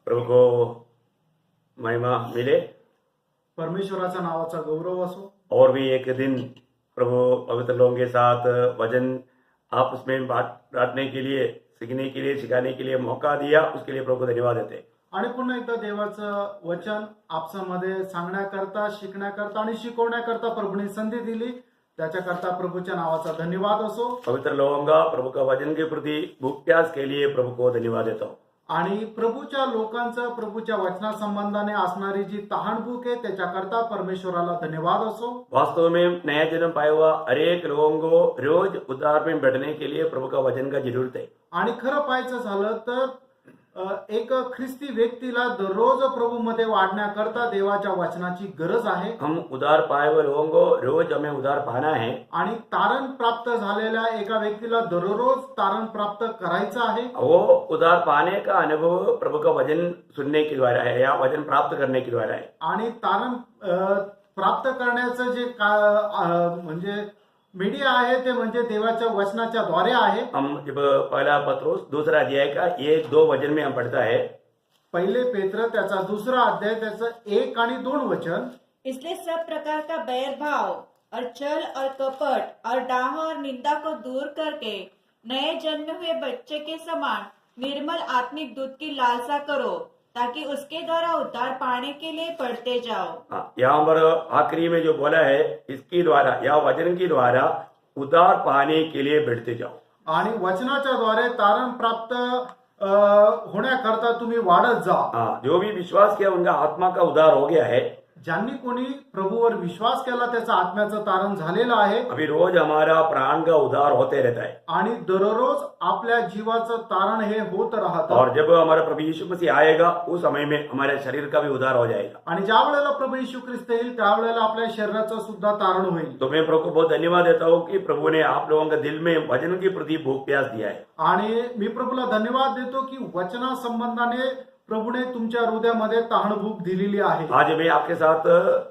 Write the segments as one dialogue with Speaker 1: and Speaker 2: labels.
Speaker 1: प्रभु को महिमा मिले।
Speaker 2: परमेश्वराच्या नावाचा गौरव असो।
Speaker 1: और भी एक दिन प्रभु पवित्र लोगों के साथ वचन आपस में बांटने के लिए, सीखने के लिए, सिखाने के लिए मौका दिया, उसके लिए प्रभु को धन्यवाद देते हैं।
Speaker 2: आणि पुन्हा एकदा देवाचं वचन आपसामध्ये सांगण्याकरता, शिकण्याकरता आणि शिकवण्याकरता प्रभूने संधी दिली, त्याच्याकरता प्रभूच्या नावाचा धन्यवाद असो।
Speaker 1: पवित्र लोगों का प्रभु का वचन के प्रति भूख प्यास के लिए प्रभु को धन्यवाद देता हूँ।
Speaker 2: आणि प्रभूच्या लोकांचं प्रभूच्या वचनासंबंधाने असणारी जी तहानभूक आहे त्याच्याकरता परमेश्वराला धन्यवाद असो।
Speaker 1: वास्तव में नया जन्म पाया हुआ हर एक लोगों को रोज उद्धार में बैठने के लिए प्रभु का वचन का जरूरत है।
Speaker 2: आणि खरं पाहायचं झालं तर एक ख्रिस्ती व्यक्तीला दररोज प्रभूमध्ये वाढण्याकरता देवाच्या वचनाची गरज आहे।
Speaker 1: हम उद्धार पाए हुए लोगों को रोज हमें उद्धार पाना है।
Speaker 2: आणि तारण प्राप्त झालेल्या एका व्यक्तीला दररोज तारण प्राप्त करायचं आहे।
Speaker 1: वो उद्धार पाने का अनुभव प्रभु का वचन सुनने के द्वारा है या वचन प्राप्त करने के द्वारा है।
Speaker 2: आणि तारण प्राप्त करण्याचं जे म्हणजे मीडिया आहे ते म्हणजे देवाच्या वचनाच्या द्वारे आहे।
Speaker 1: हम जब पहला पत्रोस दूसरा अध्याय का 1-2 वचन में हम पढ़ता है,
Speaker 2: पहिले पेत्र त्याचा दुसरा अध्याय त्याचं 1 आणि 2 वचन,
Speaker 3: इसलिए सब प्रकार का बैर भाव और छल और कपट और डाह और निंदा को दूर करके नए जन्मे हुए बच्चे के समान निर्मल आत्मिक दूध की लालसा करो, ताकि उसके द्वारा उद्धार पाने के लिए बढ़ते जाओ।
Speaker 1: यहाँ पर आखिरी में जो बोला है, इसके द्वारा या वचन के द्वारा उद्धार पाने के लिए बढ़ते जाओ।
Speaker 2: आणि वचनाच्या द्वारे तारण प्राप्त होण्याकरता तुम्ही वाढत जा।
Speaker 1: जो भी विश्वास किया उनका आत्मा का उद्धार हो गया है।
Speaker 2: ज्यांनी कोणी प्रभूवर विश्वास केला त्याचं आत्म्याचं तारण झालेलं आहे।
Speaker 1: अभी रोज हमारा प्राण का उद्धार होते रहता है
Speaker 2: आणि दररोज आपल्या जीवाचं तारण हे होत राहतं।
Speaker 1: और जब हमारा प्रभु यीशु मसीह आएगा उस समय में हमारे शरीर का भी उद्धार हो जाएगा।
Speaker 2: आणि ज्या वेळेला प्रभू येशू ख्रिस्त येईल त्यावेळेला आपल्या शरीराचं सुद्धा तारण होईल।
Speaker 1: तो मैं प्रभु को बहुत धन्यवाद देता हूँ कि प्रभु ने आप लोगों के दिल में वचन के प्रति भूख प्यास दिया है।
Speaker 2: आणि मी प्रभूला धन्यवाद देतो की वचना संबंधाने प्रभूने तुमच्या हृदयामध्ये तहानभूक दिलेली आहे।
Speaker 1: आज मैं आपके साथ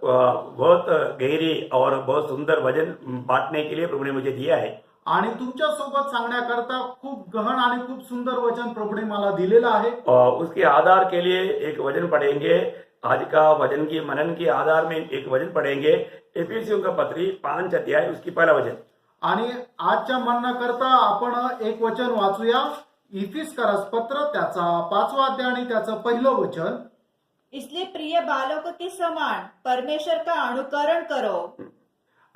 Speaker 1: बहुत गहरी और बहुत सुंदर वचन बांटने के लिए प्रभु ने मुझे दिया है।
Speaker 2: आणि तुमच्या सोबत सांगण्याकरता खूप गहन आणि खूप सुंदर वचन प्रभूने मला दिलेलं आहे।
Speaker 1: और उसके आधार के लिए एक वचन पढ़ेंगे। आज का वचन की मनन के आधार में एक वचन पढ़ेंगे, एफिसियों का पत्री 5 अध्याय उसकी पहला वचन।
Speaker 2: आणि आजच्या म्हणण्याकरता आपण एक वचन वाचूया, इफिसकरस पत्र त्याचा 5वां अध्याय आणि त्याचं पहिलं वचन।
Speaker 3: इसलिए प्रिय बालकों के समान परमेश्वर का अनुकरण करो।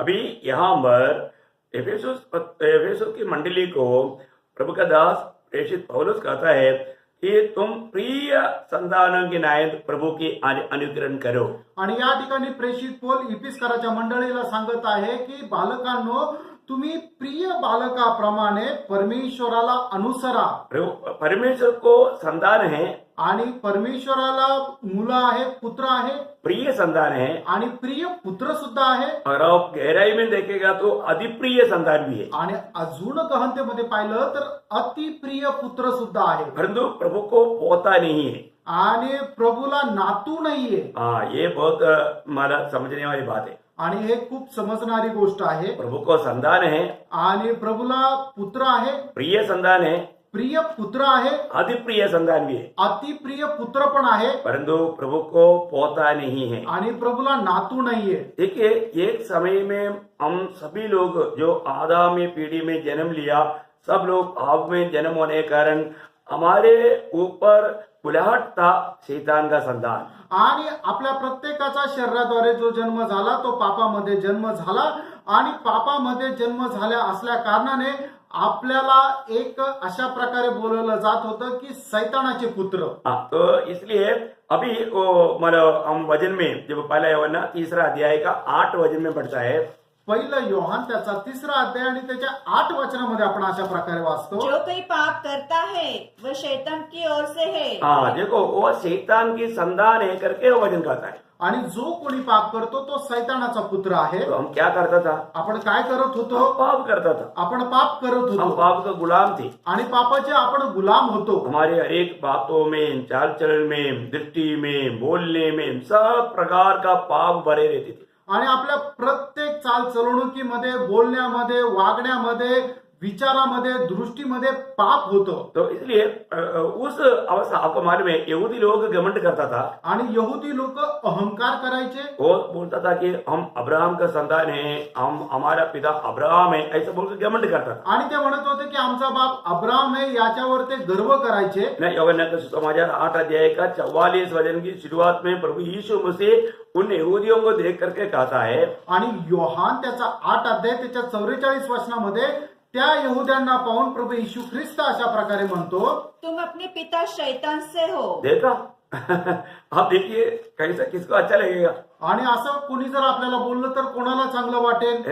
Speaker 1: अभी यहाँ पर एफेसुस की मंडली को प्रभु का दास प्रेषित पौलुस कहता है कि तुम प्रिय संतानों के नायक प्रभु की अनुकरण करो।
Speaker 2: आणि या ठिकाणी प्रेषित पौल इफिसकराच्या मंडळीला सांगत आहे की बालकांनो, तुम्ही प्रिय बालकाप्रमाणे परमेश्वराला अनुसरा।
Speaker 1: परमेश्वर को संतान है
Speaker 2: आणि परमेश्वराला मुलं आहे, पुत्र आहे,
Speaker 1: प्रिय संतान है।
Speaker 2: आणि प्रिय पुत्र सुद्धा आहे।
Speaker 1: और आप गहराई में देखेगा तो अधिप्रिय संतान भी है।
Speaker 2: आणि अजून गहनतेमध्ये पाहिलं तर अतिप्रिय पुत्र सुद्धा आहे।
Speaker 1: परंतु प्रभु को पोता नहीं है
Speaker 2: आणि प्रभूला नातू नाहीये।
Speaker 1: ये बहुत मला समझने वाली बात है।
Speaker 2: आणि हे खूप समजणारी गोष्ट आहे।
Speaker 1: प्रभु को संतान है,
Speaker 2: आणि प्रभूला पुत्र आहे,
Speaker 1: प्रिय संतान है,
Speaker 2: प्रिय पुत्र आहे,
Speaker 1: अधिप्रिय संतान भी है।
Speaker 2: अतिप्रिय पुत्र पण आहे,
Speaker 1: परंतु प्रभु को पोता नहीं है।
Speaker 2: आणि प्रभूला नातू नाहीये।
Speaker 1: देखिए, एक समय में हम सभी लोग जो आदामी पीढ़ी में जन्म लिया, सब लोग पाप में जन्म होने के कारण हमारे ऊपर बुलाहट था शैतान का संतान।
Speaker 2: आणि आपल्या प्रत्येकाचा शरीराद्वारे जो जन्म झाला तो पापामध्ये जन्म झाला, आणि पापामध्ये जन्म झाल्या असल्या कारणाने आपल्याला एक अशा प्रकारे बोलवलं जात होतं की सैतानाचे पुत्र।
Speaker 1: तो इसलिए अभी मतलब हम वचन में जब पहला यूहन्ना 3 अध्याय का 8 वचन में पढ़ता है,
Speaker 2: पहिलं योहान त्याचा 3 अध्याय आणि त्याच्या 8 वचनामध्ये आपण अशा प्रकारे वाचतो,
Speaker 3: जो कोई पाप करता है वह शैतान की ओर से है।
Speaker 1: देखो वो शैतान की संतान है करके वो वचन कहता है।
Speaker 2: आणि जो कोणी पाप करतो तो सैतानाचा पुत्र आहे।
Speaker 1: तो हम क्या करता था?
Speaker 2: आपण काय करत होतो?
Speaker 1: हम पाप करता था।
Speaker 2: आपण पाप करत
Speaker 1: हम
Speaker 2: होतो
Speaker 1: पाप का गुलाम थे।
Speaker 2: आणि पापाचे आपण गुलाम होतो।
Speaker 1: हमारे हर एक बातों में, चाल चलन में, दृष्टि में, बोलने में सब प्रकार का पाप भरे रहते थे।
Speaker 2: आणि आपल्या प्रत्येक चाल चलवणुकीमध्ये, बोलण्यामध्ये, वागण्यामध्ये विचारामध्ये दृष्टीमध्ये पाप होतं.
Speaker 1: तो इसलिए उस अवस्था आपको मालूम है यहूदी लोग घमंड करता था.
Speaker 2: आणि यहूदी लोक अहंकार करायचे.
Speaker 1: वो बोलता था कि हम अब्राहम का संतान है, हम हमारा पिता अब्राहम है, ऐसा बोलकर घमंड करता था.
Speaker 2: आणि ते म्हणत होते की आमचा बाप अब्राहम है, याच्यावर ते गर्व करायचे.
Speaker 1: मैं यूहन्ना का सुसमाचार 8 अध्याय का 44 वचन की शुरुआत में प्रभु यीशु मसीह उन यहूदियों को देख करके कहता है.
Speaker 2: आणि योहान त्याचा 8 अध्याय त्याच्या 44 वचनामध्ये त्या यहूद्यांना पाहून प्रभू येशू ख्रिस्त अशा प्रकारे म्हणतो,
Speaker 3: तुम अपने पिता शैतान से हो.
Speaker 1: देखा. आप देखिए कैसा किसको अच्छा लगेगा.
Speaker 2: आणि असं कोणी जर आपल्याला बोललं तर कोणाला चांगलं वाटेल.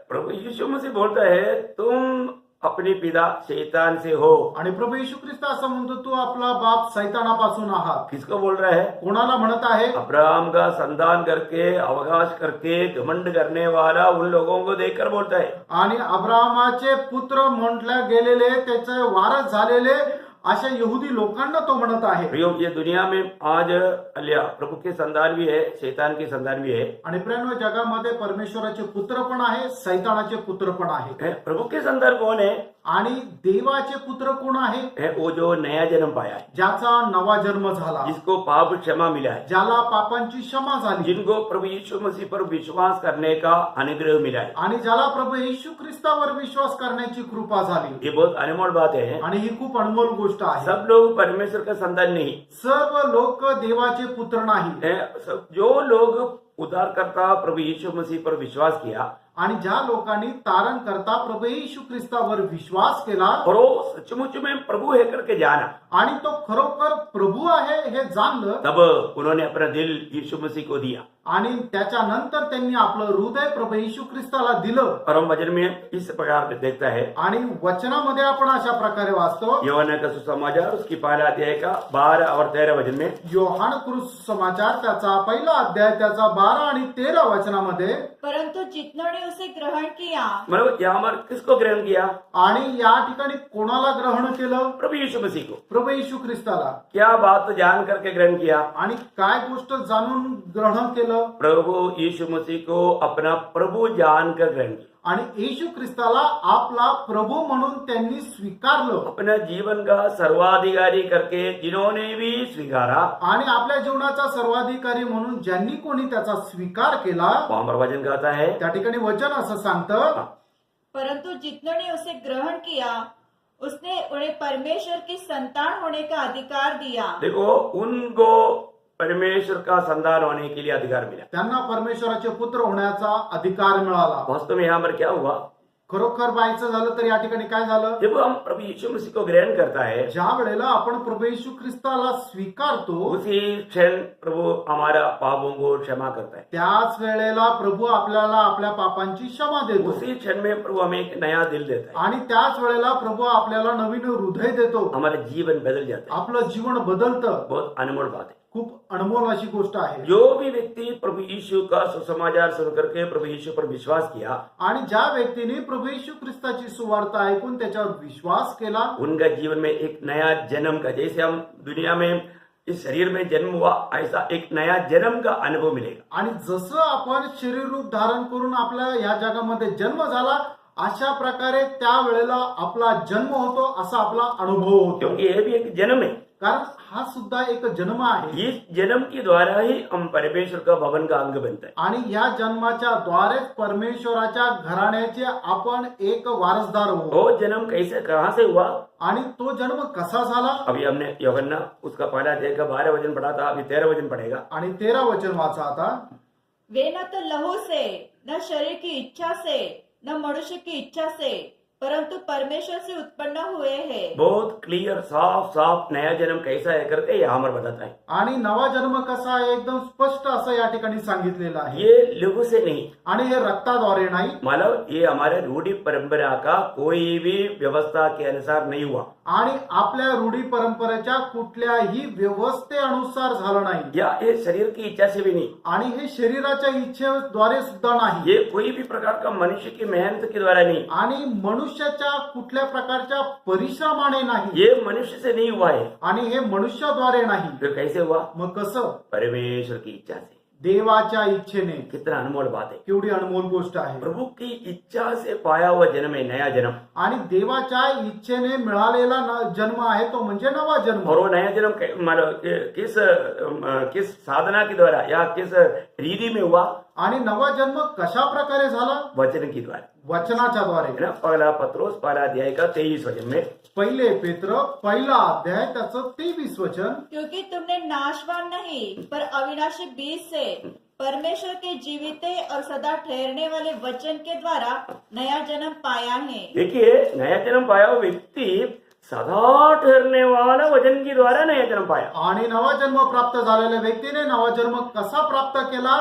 Speaker 1: प्रभु यीशु मसीह बोलता है तुम अपने पिता शैतान से हो.
Speaker 2: आणि प्रभू येशू ख्रिस्त असं म्हणतो, तू आपला बाप सैतानापासून आहात.
Speaker 1: किसको बोल रहा है?
Speaker 2: कोणाला म्हणत आहे?
Speaker 1: अब्राहम का संतान करके अवकाश करके घमंड करने वाला उन लोगों को देखकर बोलता है.
Speaker 2: आणि अब्राहमाचे पुत्र म्हटले गेलेले, त्याचे वारस झालेले अशा यहुदी लोकांना तो म्हणत आहे.
Speaker 1: प्रियो, ये दुनिया में आज अलिया प्रभु के संतान भी है, शैतान के संतान भी है.
Speaker 2: आणि प्रेम जगामध्ये परमेश्वराचे पुत्र पण आहे, सैतानाचे पुत्र पण आहे.
Speaker 1: प्रभु के संतान कौन है?
Speaker 2: आणि देवाचे पुत्र कोण आहे?
Speaker 1: वो जो नया जन्म पाया है,
Speaker 2: ज्याचा नवा जन्म झाला,
Speaker 1: जिसको पाप क्षमा मिला है,
Speaker 2: ज्याला पापांची क्षमा झाली,
Speaker 1: जिनको प्रभु यीशु मसीह पर विश्वास करने का अनुग्रह मिला है,
Speaker 2: आणि ज्याला प्रभु येशू ख्रिस्तावर विश्वास करण्याची कृपा झाली.
Speaker 1: ये बहुत अनमोल बात है.
Speaker 2: आणि ही खूप अनमोल गोष्ट आहे.
Speaker 1: सब लोग परमेश्वर का संतान नहीं.
Speaker 2: सर्व लोक देवाचे पुत्र नाही.
Speaker 1: जो लोग उद्धारकर्ता प्रभु यीशु मसीह पर विश्वास किया
Speaker 2: आणि ज्या लोकांनी तारण करता प्रभू येशू ख्रिस्तावर विश्वास केला
Speaker 1: और वो सचमुच में प्रभु है करके जाना,
Speaker 2: आणि तो खरोखर प्रभू आहे हे जाणलं,
Speaker 1: तब उन्होंने अपना दिल यीशु मसीह को दिया.
Speaker 2: आणि त्याच्यानंतर त्यांनी आपलं हृदय प्रभू येशू ख्रिस्ताला दिलं.
Speaker 1: और हम वचन में इस प्रकार से देखता है.
Speaker 2: आणि वचनामध्ये आपण अशा प्रकारे वाचतो,
Speaker 1: यूहन्ना का सुसमाचार उसकी पहला अध्याय का 12 और 13 वचन में,
Speaker 2: योहान समाचार त्याचा पहिला अध्याय त्याचा 12 आणि 13 वचनामध्ये,
Speaker 3: परंतु जितनों ने उसे ग्रहण किया.
Speaker 1: मतलब यहाँ पर किसको ग्रहण किया?
Speaker 2: आणि या ठिकाणी कोणाला ग्रहण केलं?
Speaker 1: प्रभु यीशु मसीह को.
Speaker 2: प्रभू येशू ख्रिस्ताला.
Speaker 1: क्या बात जान करके ग्रहण किया?
Speaker 2: आणि काय गोष्ट जाणून ग्रहण केलं?
Speaker 1: प्रभु यीशु मसीह को अपना प्रभु जानकर ग्रहण किया.
Speaker 2: आणि येशू ख्रिस्ताला आपला प्रभू म्हणून त्यांनी स्वीकारलं.
Speaker 1: अपना जीवन का सर्वाधिकारी करके जिन्होंने भी स्वीकारा,
Speaker 2: आणि आपल्या जीवनाचा सर्वाधिकारी म्हणून ज्यांनी कोणी त्याचा स्वीकार केला,
Speaker 1: वहां पर वचन कहता है,
Speaker 2: त्या ठिकाणी वचन असं सांगतं,
Speaker 3: परंतु जितनों ने उसे ग्रहण किया उसने उन्हें परमेश्वर की संतान होने का अधिकार दिया.
Speaker 1: देखो उनको परमेश्वर का संतान होने के लिए अधिकार मिला.
Speaker 2: त्यांना परमेश्वराचे पुत्र होण्याचा अधिकार मिळाला.
Speaker 1: वास्तव में यहाँ पर क्या हुआ?
Speaker 2: खरोखर बायचं झालं तर या ठिकाणी काय झालं?
Speaker 1: जब हम प्रभु यीशु मसीह को ग्रहण करता है,
Speaker 2: ज्या वेळेला आपण प्रभू येशू ख्रिस्ताला स्वीकारतो,
Speaker 1: उसी क्षण प्रभु हमारा पापों को क्षमा करता है.
Speaker 2: त्याच वेळेला प्रभू आपल्याला आपल्या पापांची क्षमा देतो.
Speaker 1: उसी क्षण में प्रभु हमें एक नया दिल देता है.
Speaker 2: आणि त्याच वेळेला प्रभू आपल्याला नवीन हृदय देतो.
Speaker 1: हमारा जीवन बदल जाता है.
Speaker 2: आपलं जीवन बदलतं.
Speaker 1: बहुत अनमोल बात है.
Speaker 2: खूप अनमोल अशी गोष्ट आहे.
Speaker 1: जो भी व्यक्ति प्रभु यीशु का सुसमाचार सुन करके प्रभु यीशु पर विश्वास किया,
Speaker 2: आणि ज्या व्यक्तीने प्रभु येशू ख्रिस्ताची सुवार्ता ऐकून त्याच्यावर विश्वास केला,
Speaker 1: उनका जीवन में एक नया जन्म का, जैसे हम दुनिया में इस शरीर में जन्म हुआ, ऐसा एक नया जन्म का अनुभव मिलेगा.
Speaker 2: आणि जसं आपण शरीर रूप धारण करून आपल्या या जगामध्ये जन्म झाला, अशा प्रकारे त्या वेळेला आपला जन्म होतो, असा आपला अनुभव होतो.
Speaker 1: क्योंकि यह भी एक जन्म है.
Speaker 2: कारण हा सुद्धा एक जन्म आहे.
Speaker 1: इस जन्म के द्वारा ही हम परमेश्वर का भवन का अंग बनते हैं.
Speaker 2: आणि या जन्माच्या द्वारेच परमेश्वराच्या घराण्याचे आपण एक वारसदार होतो.
Speaker 1: वो जन्म कैसे, कहाँ से हुआ?
Speaker 2: आणि तो जन्म कसा झाला?
Speaker 1: अभी हमने यूहन्ना उसका पहला अध्याय का 12 वचन पढ़ा था, अभी 13 वचन पढ़ेगा.
Speaker 2: आणि 13 वचन वाचा आता.
Speaker 3: वे न तो लहू से, न शरीर की इच्छा से, न मनुष्य की इच्छा से, परंतु परमेश्वर से उत्पन्न हुए हैं.
Speaker 1: बहुत क्लियर, साफ साफ नया जन्म कैसा है करके यहाँ पर बताता है.
Speaker 2: आणि नवा जन्म कसा आहे एकदम स्पष्ट असं या ठिकाणी सांगितलेलं आहे.
Speaker 1: ये लघु से नहीं,
Speaker 2: आणि हे रक्ताद्वारे नाही,
Speaker 1: मतलब ये हमारे रूढ़ी परंपरा का कोई भी व्यवस्था के अनुसार नहीं हुआ,
Speaker 2: आणि आपल्या रूढी परंपरेच्या कुठल्याही व्यवस्थेनुसार झालं नाही,
Speaker 1: या ये शरीर की इच्छा से भी नहीं,
Speaker 2: आणि हे शरीराच्या इच्छेद्वारे सुद्धा नाही,
Speaker 1: ये कोई भी प्रकार का मनुष्य की मेहनत के द्वारा नहीं,
Speaker 2: आणि मनुष्याच्या कुठल्या प्रकारच्या परिश्रमाने नाही,
Speaker 1: ये मनुष्य से नहीं हुआ है.
Speaker 2: आणि हे मनुष्याद्वारे नाही.
Speaker 1: फिर कैसे हुआ?
Speaker 2: मग कसं?
Speaker 1: परमेश्वर की इच्छा से.
Speaker 2: देवाच्या इच्छेने.
Speaker 1: कितना अनमोल बात है।
Speaker 2: केवढी अनमोल गोष्ट आहे.
Speaker 1: प्रभु की इच्छा से पाया हुआ जन्म है नया जन्म,
Speaker 2: आणि देवाच्या इच्छेने मिळालेला जन्म आहे तो म्हणजे नवा जन्म.
Speaker 1: और वो नया जन्म किस साधना के द्वारा या किस रीति में हुआ?
Speaker 2: आणि नवा जन्म कशा प्रकारे झाला?
Speaker 1: वचन के द्वारा,
Speaker 2: वचनाच्या द्वारे.
Speaker 1: है ना। पहला पत्रोस पहला अध्याय का 23 वचन में,
Speaker 2: पहिले पेत्र पहिला अध्याय त्याचं 23 वचन.
Speaker 3: क्योंकि तुमने नाशवान नहीं पर अविनाशी बीज से परमेश्वर के जीविते और सदा ठहरने वाले वचन के द्वारा नया जन्म पाया है.
Speaker 1: देखिए नया जन्म पाया हुआ व्यक्ति सदा ठहरने वाला वचन के द्वारा नया जन्म पाया।
Speaker 2: आणि नवा जन्म प्राप्त झालेल्या व्यक्तीने नवा जन्म कसा प्राप्त केला?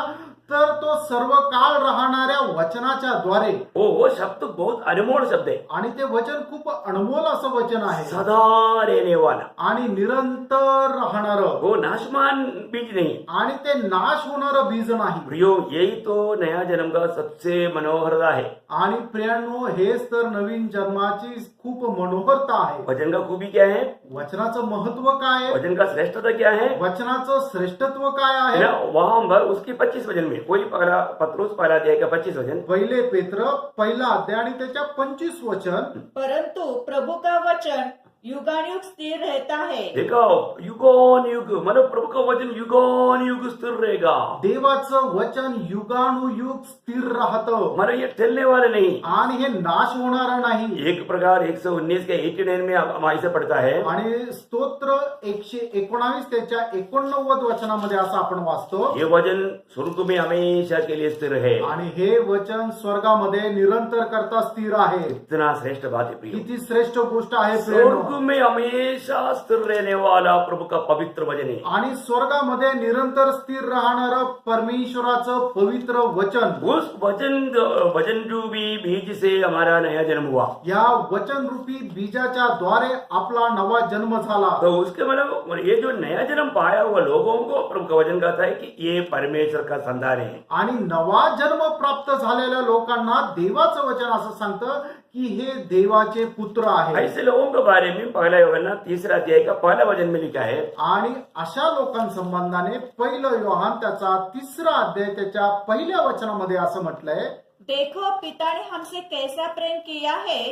Speaker 2: तर तो सर्व काळ राहणाऱ्या वचनाच्या द्वारे.
Speaker 1: वो शब्द बहुत अनमोल शब्द है।
Speaker 2: आणि ते वचन खूप अनमोल असं वचन आहे.
Speaker 1: सदा रहने वाला
Speaker 2: आणि निरंतर राहणार.
Speaker 1: वो नाशमान बीज नहीं।
Speaker 2: आणि ते नाश होणारं बीज नाही.
Speaker 1: प्रियो यही तो नया जन्म का सबसे मनोहरता है।
Speaker 2: आणि प्रियांनो हेच तर नवीन जन्माची खूप मनोहरता आहे.
Speaker 1: वचन का खूबी क्या है?
Speaker 2: वचनाचं महत्व काय आहे?
Speaker 1: वचन का श्रेष्ठता क्या है?
Speaker 2: वचनाचं श्रेष्ठत्व काय
Speaker 1: है
Speaker 2: आहे?
Speaker 1: ना। वहां पर उसकी 25 वचन में कोई पहला पत्रोस पहला अध्याय का 25 वचन,
Speaker 2: पहिले पेत्र पहिला अध्याय आणि त्याच्या 25 वचन.
Speaker 3: परंतु प्रभु का वचन युगानुयुग स्थिर रहता है.
Speaker 1: देखो युगोन युग, मतलब प्रभु का वचन युगोन युग स्थिर रहेगा।
Speaker 2: देवाचं वचन युगानुयुग स्थिर राहतं.
Speaker 1: हमारा ये ठहरने वाले नहीं।
Speaker 2: आणि हे नाश होणार नाही.
Speaker 1: एक प्रकार 119 के 89 में हम ऐसे पढ़ता है,
Speaker 2: आणि स्तोत्र 119 त्याच्या 89 वचनामध्ये असं आपण वाचतो.
Speaker 1: ये वचन स्वर्ग में हमेशा के लिए स्थिर है।
Speaker 2: आणि हे वचन स्वर्गामध्ये निरंतर करता स्थिर आहे.
Speaker 1: इतना श्रेष्ठ बात है प्रिय।
Speaker 2: किती श्रेष्ठ गोष्ट आहे प्रियांनो.
Speaker 1: स्वर्ग में हमेशा स्थिर रहने वाला प्रभु का पवित्र वचन है।
Speaker 2: आणि स्वर्गामध्ये निरंतर स्थिर राहणारं परमेश्वराचं पवित्र वचन.
Speaker 1: उस वचन रूपी बीज से हमारा नया जन्म हुआ।
Speaker 2: या वचन रूपी बीजाच्या द्वारे आपला नवा जन्म झाला.
Speaker 1: तो उसके मतलब ये जो नया जन्म पाया हुआ लोगों को प्रभु का वचन कहता है कि ये परमेश्वर का संतान है।
Speaker 2: आणि नवा जन्म प्राप्त झालेल्या लोकांना देवाचं वचन असं सांगतं की हे देवाचे पुत्र आहे.
Speaker 1: ऐसे लोगों के बारे में पहला यूहन्ना 3 अध्याय का पहला वचन में लिखा है,
Speaker 2: आणि अशा लोकांसंबंधाने पहिलं योहान त्याचा 3 अध्याय त्याच्या पहिल्या वचनामध्ये असं म्हटलंय,
Speaker 3: देखो पिता ने हमसे कैसा प्रेम किया है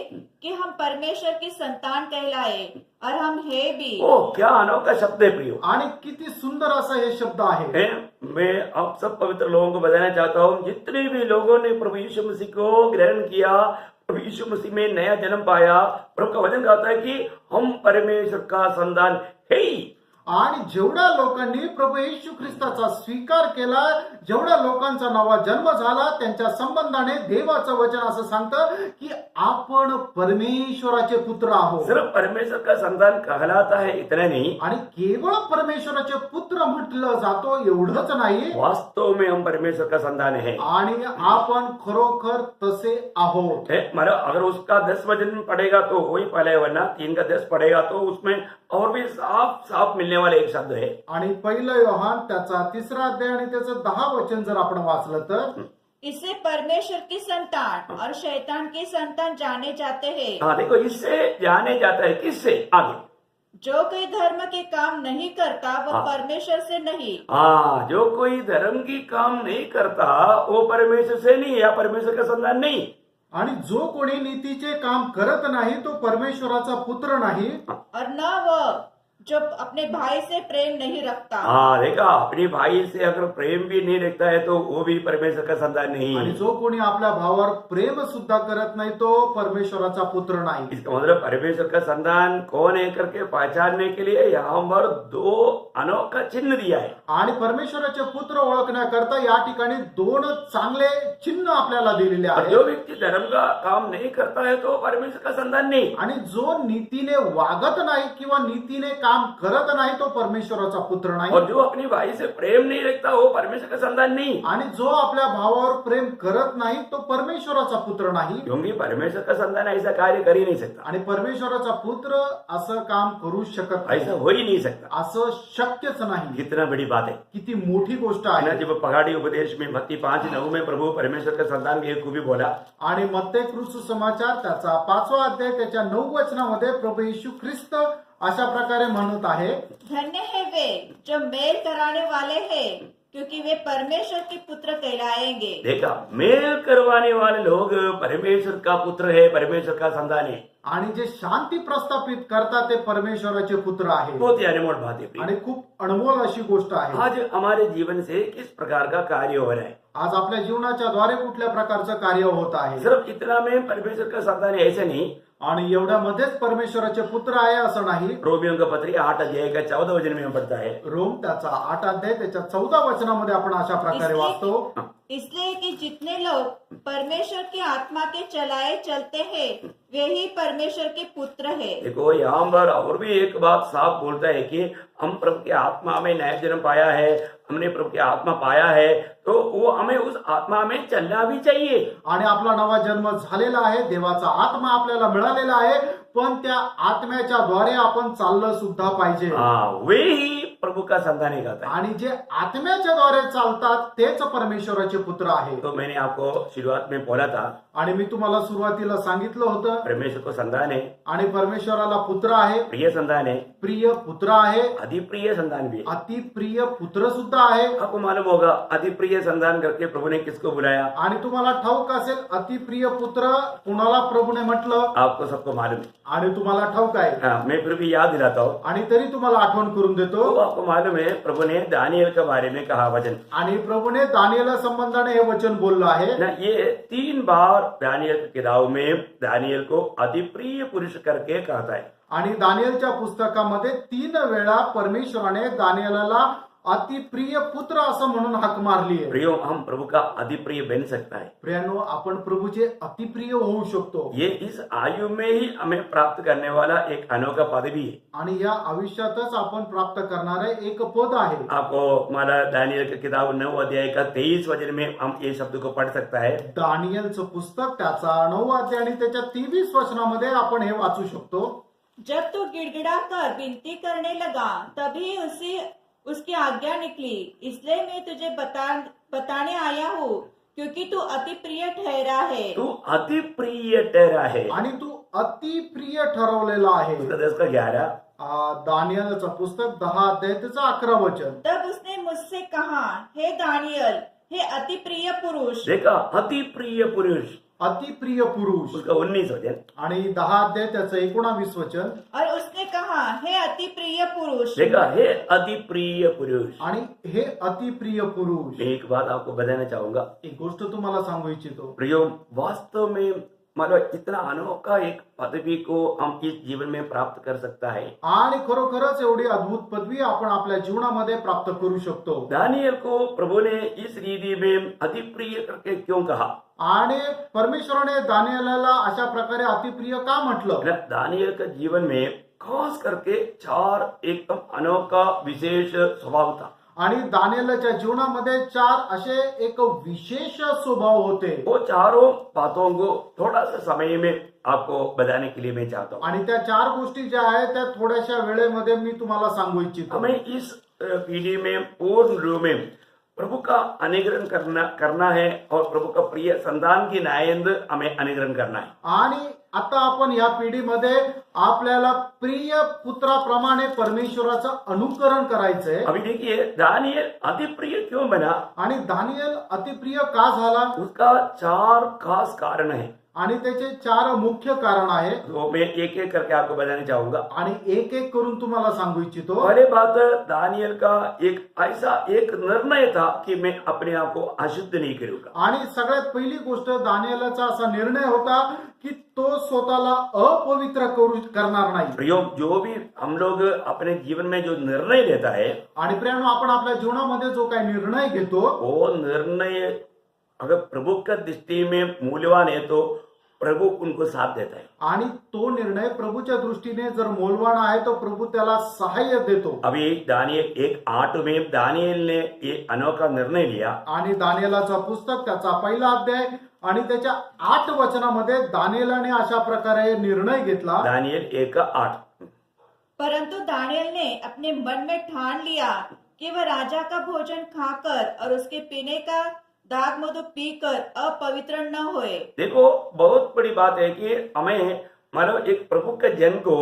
Speaker 3: कि हम परमेश्वर की संतान कहलाए और हम है भी.
Speaker 1: ओ क्या अनोखा शब्द है प्रियो।
Speaker 2: आणि किती सुंदर असं हे शब्द आहे.
Speaker 1: मैं आप सब पवित्र लोगों को बताना चाहता हूँ, जितने भी लोगों ने प्रभु यीशु मसीह को ग्रहण किया, प्रभु यीशु मसीह में नया जन्म पाया, प्रभु का वचन कहता है कि हम परमेश्वर का संतान है ही।
Speaker 2: आणि जेवढ्या लोकांनी प्रभू येशू ख्रिस्ताचा स्वीकार केला, जेवढ्या लोकांचा नवा जन्म झाला, त्यांच्या संबंधाने देवाचं वचन असं सांगतं की आपण परमेश्वराचे पुत्र आहोत.
Speaker 1: सिर्फ परमेश्वर का संतान कहलाता है इतना नहीं,
Speaker 2: आणि केवळ परमेश्वराचे पुत्र म्हटलं जातो एवढंच नाही,
Speaker 1: वास्तव में हम परमेश्वर का संतान है।
Speaker 2: आणि आपण खरोखर तसे आहोत.
Speaker 1: मतलब अगर उसका 10 वचन पढ़ेगा तो वही पहला यूहन्ना 3 का 10 पढ़ेगा तो उसमें और भी साफ साफ मिलने वाला एक शब्द है।
Speaker 2: आणि पहिलं योहान त्याचा 3 अध्याय आणि त्याचं 10 वचन जर आपण वाचलं तर,
Speaker 3: इससे परमेश्वर की संतान और शैतान की संतान जाने जाते हैं.
Speaker 1: हाँ देखो, इससे जाने जाता है, किससे? आगे,
Speaker 3: जो कोई धर्म के काम नहीं करता वो
Speaker 1: हाँ।
Speaker 3: परमेश्वर से नहीं.
Speaker 1: हाँ, जो कोई धर्म की काम नहीं करता वो परमेश्वर से नहीं, या परमेश्वर का संतान नहीं।
Speaker 2: आणि जो कोणी नीतीचे काम करत नाही तो परमेश्वराचा पुत्र नाही.
Speaker 3: और न वो जो अपने भाई से प्रेम नहीं रखता.
Speaker 1: हाँ देखा, अपनी भाई से अगर प्रेम भी नहीं रखता है तो वो भी परमेश्वर का संतान
Speaker 2: आणि
Speaker 1: नहीं।
Speaker 2: जो कोणी आपल्या भावावर प्रेम सुद्धा करत नाही तो परमेश्वराचा पुत्र नाही.
Speaker 1: इसका मतलब परमेश्वर का संतान कौन है करके पहचानने के लिए यहाँ पर 2 अनोखा चिन्ह दिया है।
Speaker 2: आणि परमेश्वराचे पुत्र ओळखण्याकरता या ठिकाणी 2 चांगले चिन्ह आपल्याला दिलेले
Speaker 1: और
Speaker 2: आहेत.
Speaker 1: जो व्यक्ति धर्म का काम नहीं करता है तो परमेश्वर का संतान नहीं।
Speaker 2: आणि जो नीतीने वागत नाही किंवा नीतीने काम करत नाही तो परमेश्वराचा पुत्र नाही.
Speaker 1: और जो अपनी भाई से प्रेम नहीं रखता वो परमेश्वर का संतान नहीं।
Speaker 2: आणि जो आपल्या भावावर प्रेम करत नाही तो परमेश्वराचा पुत्र नाही.
Speaker 1: क्योंकि परमेश्वर का संतान ऐसा कार्य कर ही नहीं सकता,
Speaker 2: आणि परमेश्वराचा पुत्र असं काम करू शकत नाही,
Speaker 1: ऐसा हो ही नहीं सकता।
Speaker 2: असं शक्यच नाही.
Speaker 1: कितना बड़ी बात है
Speaker 2: किती मोठी गोष्ट
Speaker 1: ना।
Speaker 2: आहे.
Speaker 1: जब पहाड़ी उपदेश में मत्ती 5:9 में प्रभु परमेश्वर का संतान की एक खूबी बोला,
Speaker 2: आणि मत्ते कृष्ण समाचार त्याचा 5वा अध्याय त्याच्या 9 वचनामध्ये प्रभू येशू ख्रिस्त अशा प्रकारे म्हणत आहे,
Speaker 3: धन्य है वे जो मेल कराने वाले हैं क्योंकि वे परमेश्वर के पुत्र कहलाएंगे।
Speaker 1: देखा, मेल करवाने वाले लोग परमेश्वर का पुत्र है, परमेश्वर का संतान है।
Speaker 2: आणि जे शांती प्रस्थापित करतात ते परमेश्वराचे पुत्र आहे
Speaker 1: बहुत ही अनमोल बात है प्रिय।
Speaker 2: आणि खूप अनमोल अशी गोष्ट आहे।
Speaker 1: आज हमारे जीवन से किस प्रकार का कार्य हो रहा है?
Speaker 2: आज आपल्या जीवनाच्या द्वारे कुठल्या प्रकारचं कार्य होत आहे?
Speaker 1: सिर्फ इतना में परमेश्वर का संतान है ऐसा नहीं।
Speaker 2: आणि एवढ्यामध्येच परमेश्वराचे पुत्र आहे असं नाही।
Speaker 1: रोमियों का पत्री 8 अध्याय का 14 वचन में हम पढ़ता है।
Speaker 2: रोम त्याचा 8 अध्याय त्याच्या 14 वचनामध्ये आपण अशा प्रकारे वाचतो,
Speaker 3: इसलिए कि जितने लोग परमेश्वर की आत्मा के चलाए चलते हैं वे ही परमेश्वर के पुत्र हैं।
Speaker 1: देखो, यहाँ पर और भी एक बात साफ बोलता है कि हम प्रभु की आत्मा में नया जन्म पाया है, हमने प्रभु की आत्मा पाया है, तो वो हमें उस आत्मा में चलना भी चाहिए।
Speaker 2: आणि आपला नवा जन्म झालेला आहे, देवाचा आत्मा आपल्याला मिळालेला आहे, पण त्या आत्म्याच्या द्वारे आपण चाललं सुद्धा पाहिजे।
Speaker 1: हाँ, वे ही प्रभु का संतान है कहता है।
Speaker 2: आणि जे आत्म्याच्या द्वारे चालतात तेच परमेश्वराचे पुत्र आहे।
Speaker 1: तो मैंने आपको शुरुआत में बोला था,
Speaker 2: आणि मी तुम्हाला सुरुवातीला सांगितलं होतं,
Speaker 1: परमेश्वर को संतान है,
Speaker 2: आणि परमेश्वराला पुत्र आहे,
Speaker 1: प्रिय संतान है,
Speaker 2: प्रिय पुत्र आहे,
Speaker 1: अधिप्रिय संतान भी है।
Speaker 2: अति प्रिय पुत्र सुद्धा आहे।
Speaker 1: आपको मालूम होगा अधिप्रिय संतान करके प्रभु ने किसको बुलाया?
Speaker 2: आणि तुम्हाला ठाऊक असेल अति प्रिय पुत्र कुणाला प्रभूने म्हटलं,
Speaker 1: आपको सबको मालूम है।
Speaker 2: आणि तुम्हाला ठाऊक आहे।
Speaker 1: हाँ, मैं फिर भी याद दिलाता हूँ।
Speaker 2: आणि तरी तुम्हाला आठवण करून
Speaker 1: तो
Speaker 2: देतो,
Speaker 1: आपको मालूम है प्रभु ने दानियल के बारे में कहा वचन
Speaker 2: आणि प्रभूने दानियेला संबंधाने हे वचन बोललं आहे
Speaker 1: ना, ये 3 बार दानियल की किताब में दानियल को अधिप्रिय पुरुष करके कहता है।
Speaker 2: आणि दानियेलच्या पुस्तकामध्ये 3 वेळा परमेश्वराने दानियेलाला अतिप्रिय पुत्र असं म्हणून हाक मारली आहे।
Speaker 1: प्रियो, हम प्रभु का अधिप्रिय बन सकता है।
Speaker 2: प्रियानो, आपण प्रभूचे अतिप्रिय होऊ शकतो।
Speaker 1: ये इस आयु में ही हमें प्राप्त करने वाला एक अनोखा पद भी है।
Speaker 2: आणि या आयुष्यातच आपण प्राप्त करणारे एक पद आहे।
Speaker 1: आपको माला दानियल की किताब 9 अध्याय का 23 वचन में हम ये शब्द को पढ़ सकता है।
Speaker 2: दानियेलचं पुस्तक त्याचा 9 अध्याय आणि त्याच्या 23 वचनामध्ये आपण हे वाचू शकतो।
Speaker 3: जब तू गिड़गिड़ाकर विनती करने लगा तभी उसकी आज्ञा निकली, इसलिए मैं तुझे बताने आया हूँ क्योंकि तू अति प्रिय ठहरा है।
Speaker 1: तू अधिप्रिय ठहरा है।
Speaker 2: आणि तू अतिप्रिय ठरवलेला आहे।
Speaker 1: उसका 10 का 11।
Speaker 2: दानियेलचं पुस्तक 10 अध्याय त्याचं 11 वचन।
Speaker 3: तब उसने मुझसे कहा, हे दानियल, हे अति प्रिय पुरुष।
Speaker 1: देखा, अधिप्रिय पुरुष,
Speaker 2: अतिप्रिय पुरुष।
Speaker 1: उसका 19 वचन।
Speaker 2: आणि 10 अध्याय त्याचं 19 वचन।
Speaker 3: और उसने कहा, हे अति प्रिय पुरुष।
Speaker 1: देखा, हे अधिप्रिय पुरुष।
Speaker 2: आणि हे अतिप्रिय पुरुष।
Speaker 1: मैं एक बात आपको बताना चाहूंगा
Speaker 2: एक गोष्ट तुम्हाला सांगू इच्छितो,
Speaker 1: प्रियो, वास्तव में मतलब इतना अनोखा एक पदवी को हम इस जीवन में प्राप्त कर सकता है।
Speaker 2: आणि खरोखरच एवढी अद्भुत पदवी आपण आपल्या जीवनामध्ये प्राप्त करू शकतो।
Speaker 1: दानियल को प्रभु ने इस रीति में अधिप्रिय करके क्यों कहा?
Speaker 2: आणि परमेश्वराने दानियेलाला अशा प्रकारे अतिप्रिय का म्हटलं?
Speaker 1: दानियल के जीवन में खास करके 4 एकदम अनोखा विशेष स्वभाव था।
Speaker 2: आणि दानियेलाच्या जीवनामध्ये 4 असे एक विशेष स्वभाव होते।
Speaker 1: वो चारों बातों को थोड़ा सा समय में आपको बताने के लिए मैं चाहता हूँ।
Speaker 2: आणि त्या 4 गोष्टी ज्या आहेत त्या थोड्याशा वेळेमध्ये मी तुम्हाला सांगू इच्छितो।
Speaker 1: हमें इस पीढ़ी में पूर्ण रूप में प्रभु का अनुग्रहण करना है और प्रभु का प्रिय संतान की नायंद हमें अनुग्रहण करना है।
Speaker 2: आणि आता आपण या पिढीमध्ये आपल्याला प्रिय पुत्राप्रमाणे परमेश्वराचं अनुकरण करायचंय।
Speaker 1: अभी देखिए, दानियल अधिप्रिय क्यों बना?
Speaker 2: आणि दानियल अतिप्रिय का झाला?
Speaker 1: उसका 4 खास कारण है।
Speaker 2: आणि त्याचे 4 मुख्य कारण आहे।
Speaker 1: तो मैं एक एक करके आपको बताना चाहूंगा।
Speaker 2: आणि एक एक करून तुम्हाला सांगू इच्छितो।
Speaker 1: पहले बात, दानियल का एक ऐसा एक निर्णय था कि मैं अपने आप को अशुद्ध नहीं करूंगा।
Speaker 2: आणि सगळ्यात पहिली गोष्ट दानियेलाचा असा निर्णय होता की तो स्वतःला अपवित्र करणार नाही।
Speaker 1: प्रियो, जो भी हम लोग अपने जीवन में जो निर्णय लेता है,
Speaker 2: आणि प्रियानो, आपण आपल्या जीवनामध्ये जो काही निर्णय घेतो
Speaker 1: वो निर्णय अगर प्रभु का दृष्टि में मूल्यवान है तो प्रभु उनको साथ देता है।
Speaker 2: आणि तो निर्णय प्रभूच्या दृष्टीने जर मौल्यवान आहे तो प्रभू त्याला सहाय्य देतो।
Speaker 1: अभी दानियल 1:8 में दानियल ने ये अनोखा निर्णय लिया।
Speaker 2: आणि दानियेलाचं पुस्तक त्याचा 1 अध्याय आणि त्याच्या 8 वचनामध्ये दानियेलाने अशा प्रकारे निर्णय घेतला।
Speaker 1: दानियल 1:8।
Speaker 3: परंतु दानियल ने अपने मन में ठान लिया कि वह राजा का भोजन खाकर और उसके पीने का दाग मधु पीकर अपवित्र न होए।
Speaker 1: देखो, बहुत बड़ी बात है कि हमें मतलब एक प्रभु के जन को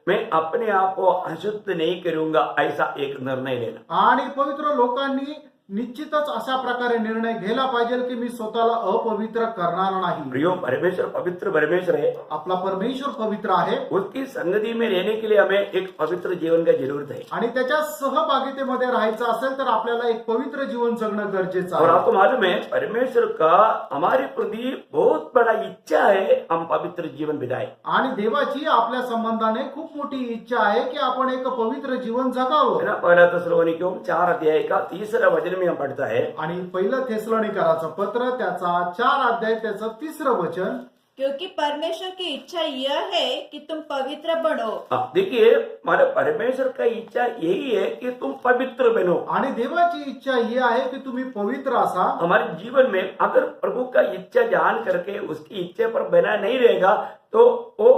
Speaker 1: मैं अपने आप को अशुद्ध नहीं करूंगा ऐसा एक निर्णय लेना।
Speaker 2: आणि पवित्र लोकांनी निश्चितच अशा प्रकारे निर्णय घ्यायला पाहिजे की मी स्वतःला अपवित्र करणार नाही.
Speaker 1: प्रियो, परमेश्वर पवित्र परमेश्वर है.
Speaker 2: आपला परमेश्वर पवित्र आहे
Speaker 1: उसकी संगति में रहने के लिए हमें एक पवित्र जीवन का जरूरत है.
Speaker 2: आणि त्याच्या सहभागितेमध्ये राहायचं असेल तर आपल्याला एक पवित्र जीवन जगणं गरजेचं
Speaker 1: और
Speaker 2: आहे.
Speaker 1: आपको मालूम है, परमेश्वर का हमारे प्रति बहुत बड़ा इच्छा है हम पवित्र जीवन बिताए.
Speaker 2: आणि देवाची आपल्या संबंधाने खूप मोठी इच्छा आहे की आपण एक पवित्र जीवन
Speaker 1: है
Speaker 2: जगावं.
Speaker 1: ना. पहला थिस्सलुनीकियों 4 अध्याय का 3 वचन में हम पढ़ता है,
Speaker 2: आणि पहिलं थेसलोनिकराचं पत्र त्याचा 4 अध्याय त्याचं 3 वचन,
Speaker 3: क्योंकि परमेश्वर की इच्छा यह है कि तुम पवित्र बनो.
Speaker 1: देखिए हमारे परमेश्वर का इच्छा यही है कि तुम पवित्र बनो.
Speaker 2: आणि देवाची इच्छा ही आहे की तुम्ही पवित्र असा.
Speaker 1: हमारे जीवन में अगर प्रभु का इच्छा जान करके उसकी इच्छा पर बना नहीं रहेगा तो वो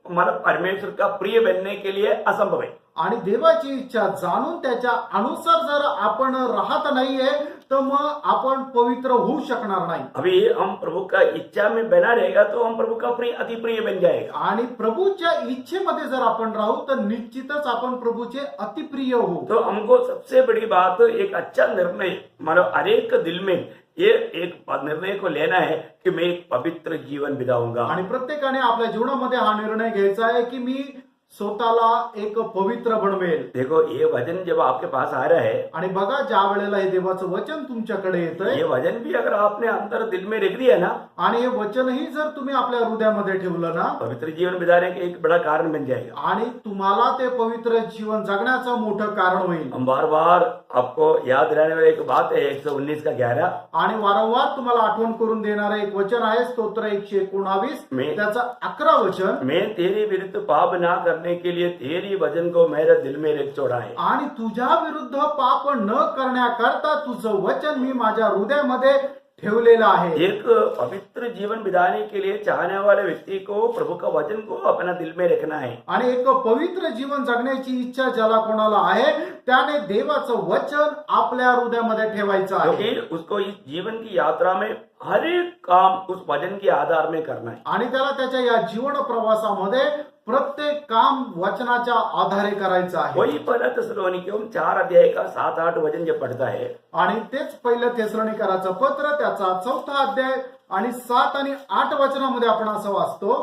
Speaker 1: हमारा परमेश्वर का प्रिय बनने के लिए असंभव है.
Speaker 2: आणि देवाची इच्छा जाणून त्याच्या अनुसार जर आपण राहत नाहीये तर मग आपण पवित्र होऊ शकणार नाही.
Speaker 1: अभी हम प्रभु का इच्छा में बना रहेगा तो हम प्रभु का प्रिय अति प्रिय बन जाएगा.
Speaker 2: आणि प्रभूच्या इच्छेमध्ये जर आपण राहू तर निश्चितच आपण प्रभूचे अतिप्रिय होऊ.
Speaker 1: तो हमको सबसे बड़ी बात एक अच्छा निर्णय मतलब हर एक दिल में ये एक निर्णय को लेना है कि मैं एक पवित्र जीवन बिताऊंगा.
Speaker 2: आणि प्रत्येकाने आपल्या जीवनामध्ये हा निर्णय घ्यायचा आहे की मी स्वतःला एक पवित्र बनवेल.
Speaker 1: देखो ये वचन जब आपके पास आ रहा है,
Speaker 2: आणि बघा ज्या वेळेला हे देवाचं वचन तुमच्याकडे येतंय
Speaker 1: ये वचन भी अगर आपने अंदर दिल में रख दिया ना,
Speaker 2: आणि हे वचनही जर तुम्ही आपल्या हृदयामध्ये ठेवलं ना
Speaker 1: पवित्र जीवन बिताने के एक बड़ा कारण बन जाएगा.
Speaker 2: आणि तुम्हाला ते पवित्र जीवन जगण्याचं मोठं कारण होईल.
Speaker 1: हम बार बार आपको याद दिलाने वाली एक बात है 119 का 11,
Speaker 2: आणि वारंवार तुम्हाला आठवण करून देणारं एक वचन आहे स्तोत्र 119
Speaker 1: मी-
Speaker 2: त्याचं 11 वचन.
Speaker 1: मैं तेरे विरुद्ध पाप ना करने के लिए तेरी वचन को मेरे दिल में रख छोड़ा है.
Speaker 2: आणि तुझ्या विरुद्ध पाप न करण्याकरता तुझं वचन मी माझ्या हृदयामध्ये ठेवलेलं आहे.
Speaker 1: एक पवित्र जीवन बिताने के लिए चाहने वाले व्यक्ति को प्रभु का वचन को अपना दिल में रखना है.
Speaker 2: आणि एक पवित्र जीवन जगण्याची इच्छा ज्याला कोणाला आहे त्याने देवाचं वचन आपल्या हृदयामध्ये ठेवायचं आहे.
Speaker 1: क्योंकि उसको इस जीवन की यात्रा में हर एक काम उस वचन के आधार में करना है.
Speaker 2: आणि त्याला त्याच्या या जीवन प्रवासामध्ये प्रत्येक काम वचनाच्या आधारे करायचं आहे.
Speaker 1: वही पहला थिस्सलुनीकियों 4 अध्याय का 7-8 वचन जब पढ़ता है,
Speaker 2: आणि तेच पहिलं थेसलोनिकराचं पत्र त्याचा 4 अध्याय आणि 7 आणि 8 वचनामध्ये आपण असं वाचतो,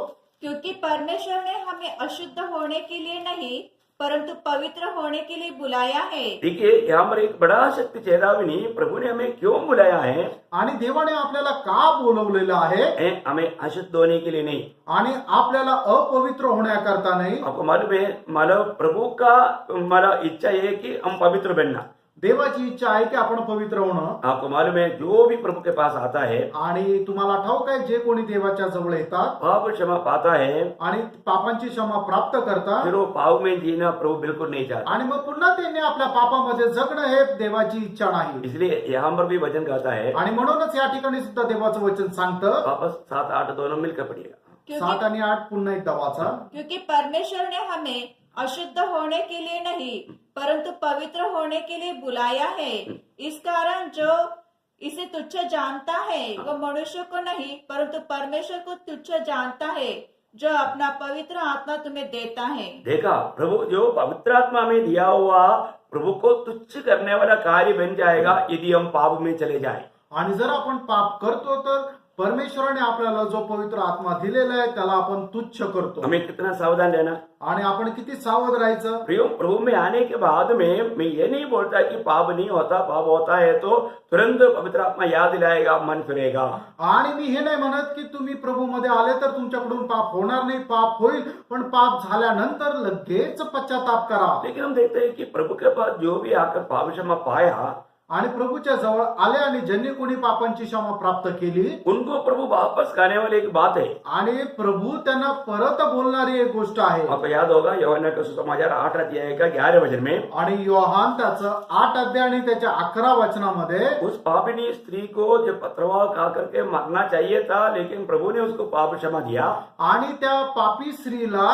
Speaker 3: क्योंकि परमेश्वर ने हमें अशुद्ध होने के लिए नहीं परंतु पवित्र होने के लिए बुलाया है.
Speaker 1: देखिए यहाँ पर एक बड़ा शक्ति चेतावनी, प्रभु ने हमें क्यों बुलाया है?
Speaker 2: आणि देवाने आपल्याला का बोलवलेलं आहे?
Speaker 1: हमें अशुद्ध होने के लिए नहीं.
Speaker 2: आणि आपल्याला अपवित्र होण्याकरता नाही.
Speaker 1: आपको मालूम है, मतलब प्रभु का मतलब इच्छा ये है कि हम पवित्र बनना.
Speaker 2: देवाची इच्छा आहे की आपण पवित्र होणं.
Speaker 1: आपको मालूम है, जो भी प्रभु के पास आता है
Speaker 2: आणि तुम्हाला ठाऊक आहे जे कोणी देवाच्या जवळ येतात
Speaker 1: पाप क्षमा पाता है,
Speaker 2: आणि पापांची क्षमा प्राप्त करतात
Speaker 1: फिर वो पाप में जीना प्रभु बिल्कुल नहीं चाहता.
Speaker 2: आणि मग पुन्हा त्यांनी आपल्या पापामध्ये जगणं हे देवाची इच्छा नाही.
Speaker 1: इसलिए यहाँ पर भी वचन कहता है,
Speaker 2: आणि म्हणूनच या ठिकाणी सुद्धा देवाचं वचन सांगतं.
Speaker 1: वापस 7-8 दोनों मिलकर पढ़िएगा.
Speaker 2: 7 आणि 8 पुन्हा एकदा वाचा.
Speaker 3: क्योंकि परमेश्वर ने हमें अशुद्ध होने के लिए नहीं परंतु पवित्र होने के लिए बुलाया है. इस कारण जो इसे तुच्छ जानता है वो मनुष्य को नहीं परंतु परमेश्वर को तुच्छ जानता है जो अपना पवित्र आत्मा तुम्हें देता है.
Speaker 1: देखा, प्रभु जो पवित्र आत्मा में दिया हुआ प्रभु को तुच्छ करने वाला कार्य बन जाएगा यदि हम पाप में चले जाए.
Speaker 2: आणि जर आपण पाप करतो तर परमेश्वराने आपल्याला जो पवित्र आत्मा दिलेला आहे त्याला आपण तुच्छ करतो.
Speaker 1: हमें कितना सावधान रहना.
Speaker 2: आणि आपण किती सावध राहायचं.
Speaker 1: प्रभु में आने के बाद में मैं ये नहीं बोलता कि पाप नहीं होता, पाप होता है तो तुरंत पवित्र आत्मा याद दिलाएगा, मन फिरेगा.
Speaker 2: आणि मी हे नाही म्हणत की तुम्ही प्रभू मध्ये आले तर तुमच्याकडून पाप होणार नाही, पाप होईल, पण पाप झाल्यानंतर लगेच पश्चाताप करा.
Speaker 1: लेकिन हम देखते हैं कि प्रभु के पास जो भी आकर पाप क्षमा पाया,
Speaker 2: आणि प्रभूच्या जवळ आले आणि ज्यांनी कोणी पापांची क्षमा प्राप्त केली
Speaker 1: उनको प्रभु वापस खाने वाली एक बात है.
Speaker 2: आणि प्रभू त्यांना परत बोलणारी एक गोष्ट आहे.
Speaker 1: आपको याद होगा यूहन्ना का सुसमाचार 8 अध्याय का 11 वचन में,
Speaker 2: आणि योहान त्याचं 8 अध्याय आणि त्याच्या 11 वचनामध्ये
Speaker 1: उस पापिनी स्त्री को जो पथरवाह खा करके मरना चाहिए था लेकिन प्रभु ने उसको पाप क्षमा दिया.
Speaker 2: आणि त्या पापी स्त्रीला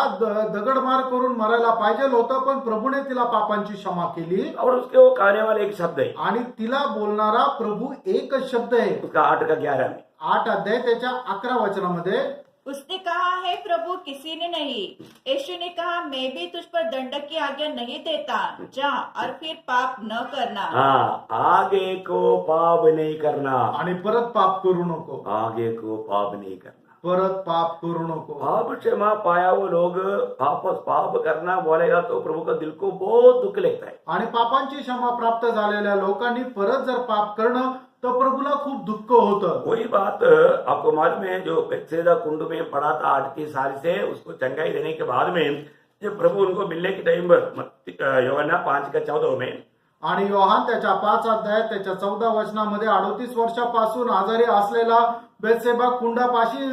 Speaker 2: दगडमार करून मरायला पाहिजे होतं पण प्रभूने तिला पापांची क्षमा केली.
Speaker 1: और उसके वो खाने वाले एक शब्द है,
Speaker 2: आणि तिला बोलणारा प्रभू एकच शब्द आहे.
Speaker 1: उसका 8 का 11 में.
Speaker 2: 8 अध्याय त्याच्या 11 वचनामध्ये,
Speaker 3: उसने कहा, हे प्रभु, किसी ने नहीं। यीशु ने कहा, मैं भी तुझ पर दंड की आज्ञा नहीं देता, जा और फिर पाप न करना।
Speaker 1: हाँ, आगे को पाप नहीं करना,
Speaker 2: आणि परत पाप करू नको,
Speaker 1: आगे को पाप नहीं करना।
Speaker 2: परत पाप करू नको।
Speaker 1: पाप क्षमा पाया वो लोग पाप करना बोलेगा तो प्रभु का दिल को बहुत दुख लगता है।
Speaker 2: आणि पापांची क्षमा प्राप्त झालेल्या लोकांनी परत जर पाप करणं तर प्रभूला खूप दुःख होतं।
Speaker 1: वही बात आपको मालूम है, जो बेत्सैदा कुंड में पड़ा था 38 साल से, उसको चंगाई देने के बाद में जब प्रभु उनको मिलने के टाइम पर यूहन्ना 5:14 में,
Speaker 2: आणि योहान त्याच्या 5 अध्याय त्याच्या 14 वचनामध्ये 38 वर्षापासून आजारी असलेला बेत्सेबा कुंडापाशी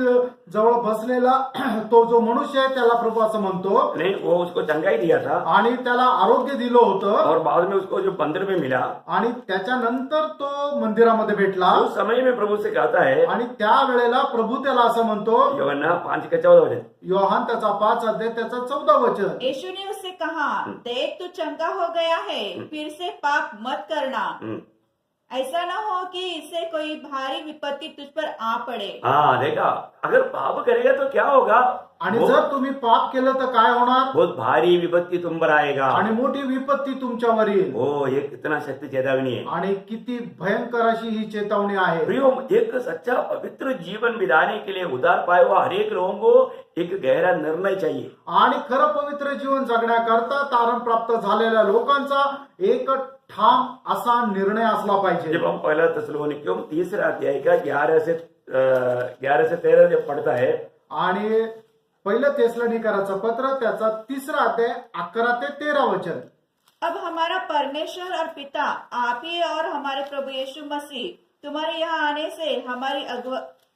Speaker 2: जवळ बसलेला तो जो मनुष्य आहे त्याला प्रभू असं म्हणतो,
Speaker 1: नहीं वो उसको चंगाई दिया था
Speaker 2: आणि त्याला आरोग्य दिलं होतं,
Speaker 1: और बाद में उसको जो मंदिर में मिला,
Speaker 2: आणि त्याच्यानंतर तो मंदिरामध्ये भेटला,
Speaker 1: उस समय में प्रभु से कहता है,
Speaker 2: आणि त्या वेळेला प्रभू त्याला असं म्हणतो,
Speaker 1: यूहन्ना 5:14
Speaker 2: योहान त्याचा 5 अध्याय त्याचा 14 वचन,
Speaker 3: यीशु ने उससे कहा, देख, तू चंगा हो गया है, फिर से पाप मत करना, ऐसा ना हो कि इससे कोई भारी विपत्ति तुझ पर आ पड़े।
Speaker 1: हाँ, देखा, अगर पाप करेगा तो क्या होगा,
Speaker 2: आणि जर तुम्ही पाप केलं तर काय होणार,
Speaker 1: बहुत भारी विपत्ति तुम पर आएगा।
Speaker 2: आणि मोठी विपत्ती तुमच्यावर येईल।
Speaker 1: ओ, ये कितना सत्य चेतावनी है।
Speaker 2: आणि किती भयंकर अशी ही चेतावणी आहे।
Speaker 1: प्रियो, एक सच्चा पवित्र जीवन बिताने के लिए उद्धार पाया हुआ हर एक लोगों को एक गहरा निर्णय चाहिए।
Speaker 2: आणि खरं पवित्र जीवन जगण्याकरता तारण प्राप्त झालेल्या लोकांचा एक ठाम असा निर्णय असला पाहिजे।
Speaker 1: जब हम पहला थिस्सलुनीकियों 3 अध्याय का 11 से 13 जब पढ़ता है,
Speaker 2: आणि पहिलं थिस्सलुनीकराचं पत्र त्याचा 3 अध्याय 11 ते 13 वचन,
Speaker 3: अब हमारा परमेश्वर और पिता आप ही और हमारे प्रभु यीशु मसीह तुम्हारे यहाँ आने से हमारी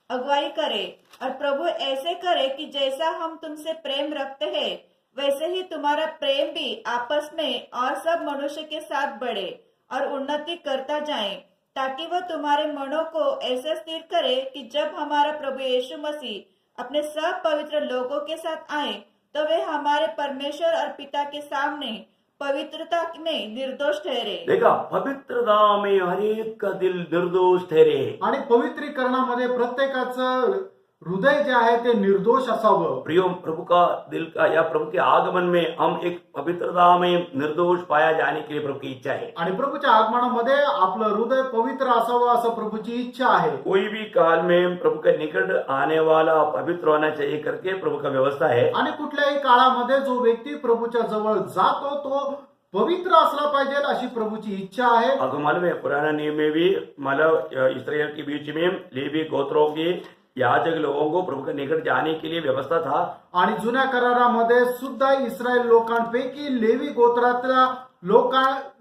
Speaker 3: अगुवाई करे, और प्रभु ऐसे करे कि जैसा हम तुमसे प्रेम रखते हैं वैसे ही तुम्हारा प्रेम भी आपस में और सब मनुष्य के साथ बढ़े और उन्नति करता जाए, ताकि वह तुम्हारे मनों को ऐसे स्थिर करे कि जब हमारा प्रभु यीशु मसीह अपने सब पवित्र लोगों के साथ आए तो वे हमारे परमेश्वर और पिता के सामने पवित्रता में निर्दोष ठहरे।
Speaker 1: देखा, पवित्रता में हर एक का दिल निर्दोष ठहरे।
Speaker 2: आणि पवित्रीकरणामध्ये प्रत्येकाचं हृदय जे आहे ते निर्दोष असावं।
Speaker 1: प्रियो, प्रभु का दिल का या प्रभु के आगमन में हम एक पवित्रता में निर्दोष पाया जाने के लिए प्रभु की इच्छा है।
Speaker 2: आणि प्रभूच्या आगमनामध्ये आपलं हृदय पवित्र असावं असं प्रभूची इच्छा आहे।
Speaker 1: कोई भी काल में प्रभु के निकट आने वाला पवित्र होना चाहिए करके प्रभु का व्यवस्था है।
Speaker 2: आणि कुठल्याही काळामध्ये जो व्यक्ती प्रभूच्या जवळ जातो तो पवित्र असला पाहिजे अशी प्रभूची इच्छा आहे।
Speaker 1: आपको मालूम है, पुराना नियम में भी मतलब इस्राएल के बीच में लेवी गोत्रों के याजक लोगों को प्रभु के निकट जाने के लिए व्यवस्था था।
Speaker 2: आणि जुन्या करारामध्ये सुद्धा इस्रायल लोकांपैकी लेवी गोत्रातल्या लोक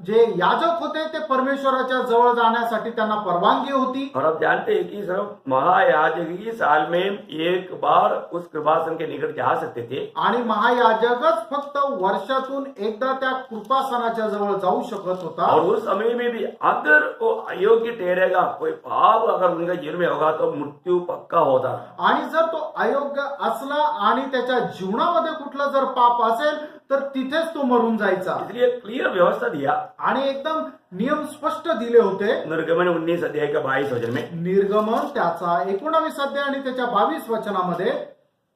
Speaker 2: जे याजक होते ते परमेश्वराच्या जवळ जाण्यासाठी त्यांना परवानगी होती।
Speaker 1: और आप जानते हैं कि सिर्फ महायाजक ही साल में एक बार उस कृपासन के निकट जा सकते थे।
Speaker 2: आणि महायाजकच फक्त वर्षातून एकदा त्या कृपासनाच्या जवळ जाऊ शकत होता।
Speaker 1: और उस समय में भी अगर वो अयोग्य ठहरेगा, कोई पाप अगर उनका जीवन में होगा तो मृत्यु पक्का होता।
Speaker 2: आणि जर तो अयोग्य असला आणि त्याच्या जीवनामध्ये कुठला जर पाप असेल तर तिथेच तो मरून जायचा।
Speaker 1: इसलिए क्लियर व्यवस्था दिया।
Speaker 2: आणि एकदम नियम स्पष्ट दिले होते।
Speaker 1: निर्गमन 19 अध्याय का 22 वचन में,
Speaker 2: निर्गमन त्याचा 19 अध्याय आणि त्याच्या 22 वचनामध्ये,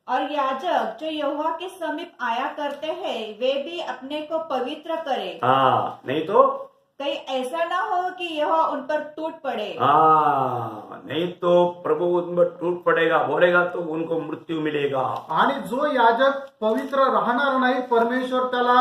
Speaker 3: और याजक जो यहोवा के समीप आया करते हैं वे भी अपने को पवित्र करे,
Speaker 1: हाँ, नहीं तो
Speaker 3: कहीं ऐसा ना हो कि यहोवा उन पर टूट पड़े।
Speaker 1: हाँ, नहीं तो प्रभु उन पर टूट पड़ेगा, बोलेगा तो उनको मृत्यु मिलेगा।
Speaker 2: आणि जो याजक पवित्र राहणार नाही परमेश्वर त्याला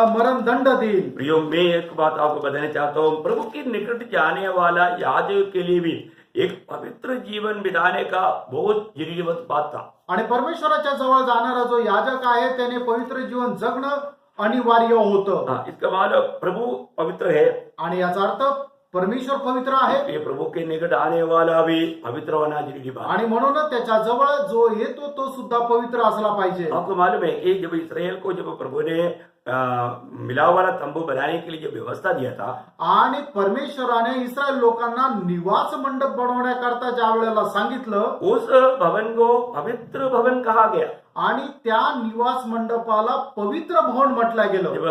Speaker 2: मरण दंड देईल।
Speaker 1: प्रियो, मैं एक बात आपको बताना चाहता हूँ, प्रभु के निकट जाने वाला याजक के लिए भी एक पवित्र जीवन बिताने का बहुत जरूरत बात था।
Speaker 2: आणि परमेश्वराच्या जवळ जाणारा जो याजक आहे त्याने पवित्र जीवन जगणं अनिवार्य होतं।
Speaker 1: हाँ, इसका मतलब प्रभु पवित्र है,
Speaker 2: आणि याचा अर्थ परमेश्वर पवित्र आहे।
Speaker 1: ये प्रभु के निकट आने वाला भी पवित्र होना जरूरी बात।
Speaker 2: आणि म्हणूनच त्याच्या जवळ जो येतो तो सुद्धा पवित्र असला पाहिजे।
Speaker 1: आपको मालूम है कि जब इसराइल को जब प्रभु ने मिलाव वाला तंबू बनाने के लिए जो व्यवस्था दिया था,
Speaker 2: आणि परमेश्वराने इस्रायल लोकांना निवास मंडप बनवण्याकरता ज्या वेळेला सांगितलं,
Speaker 1: उस भवन को पवित्र भवन कहा गया।
Speaker 2: आणि त्या निवास मंडपाला पवित्र भवन म्हटलं गेलं.
Speaker 1: जब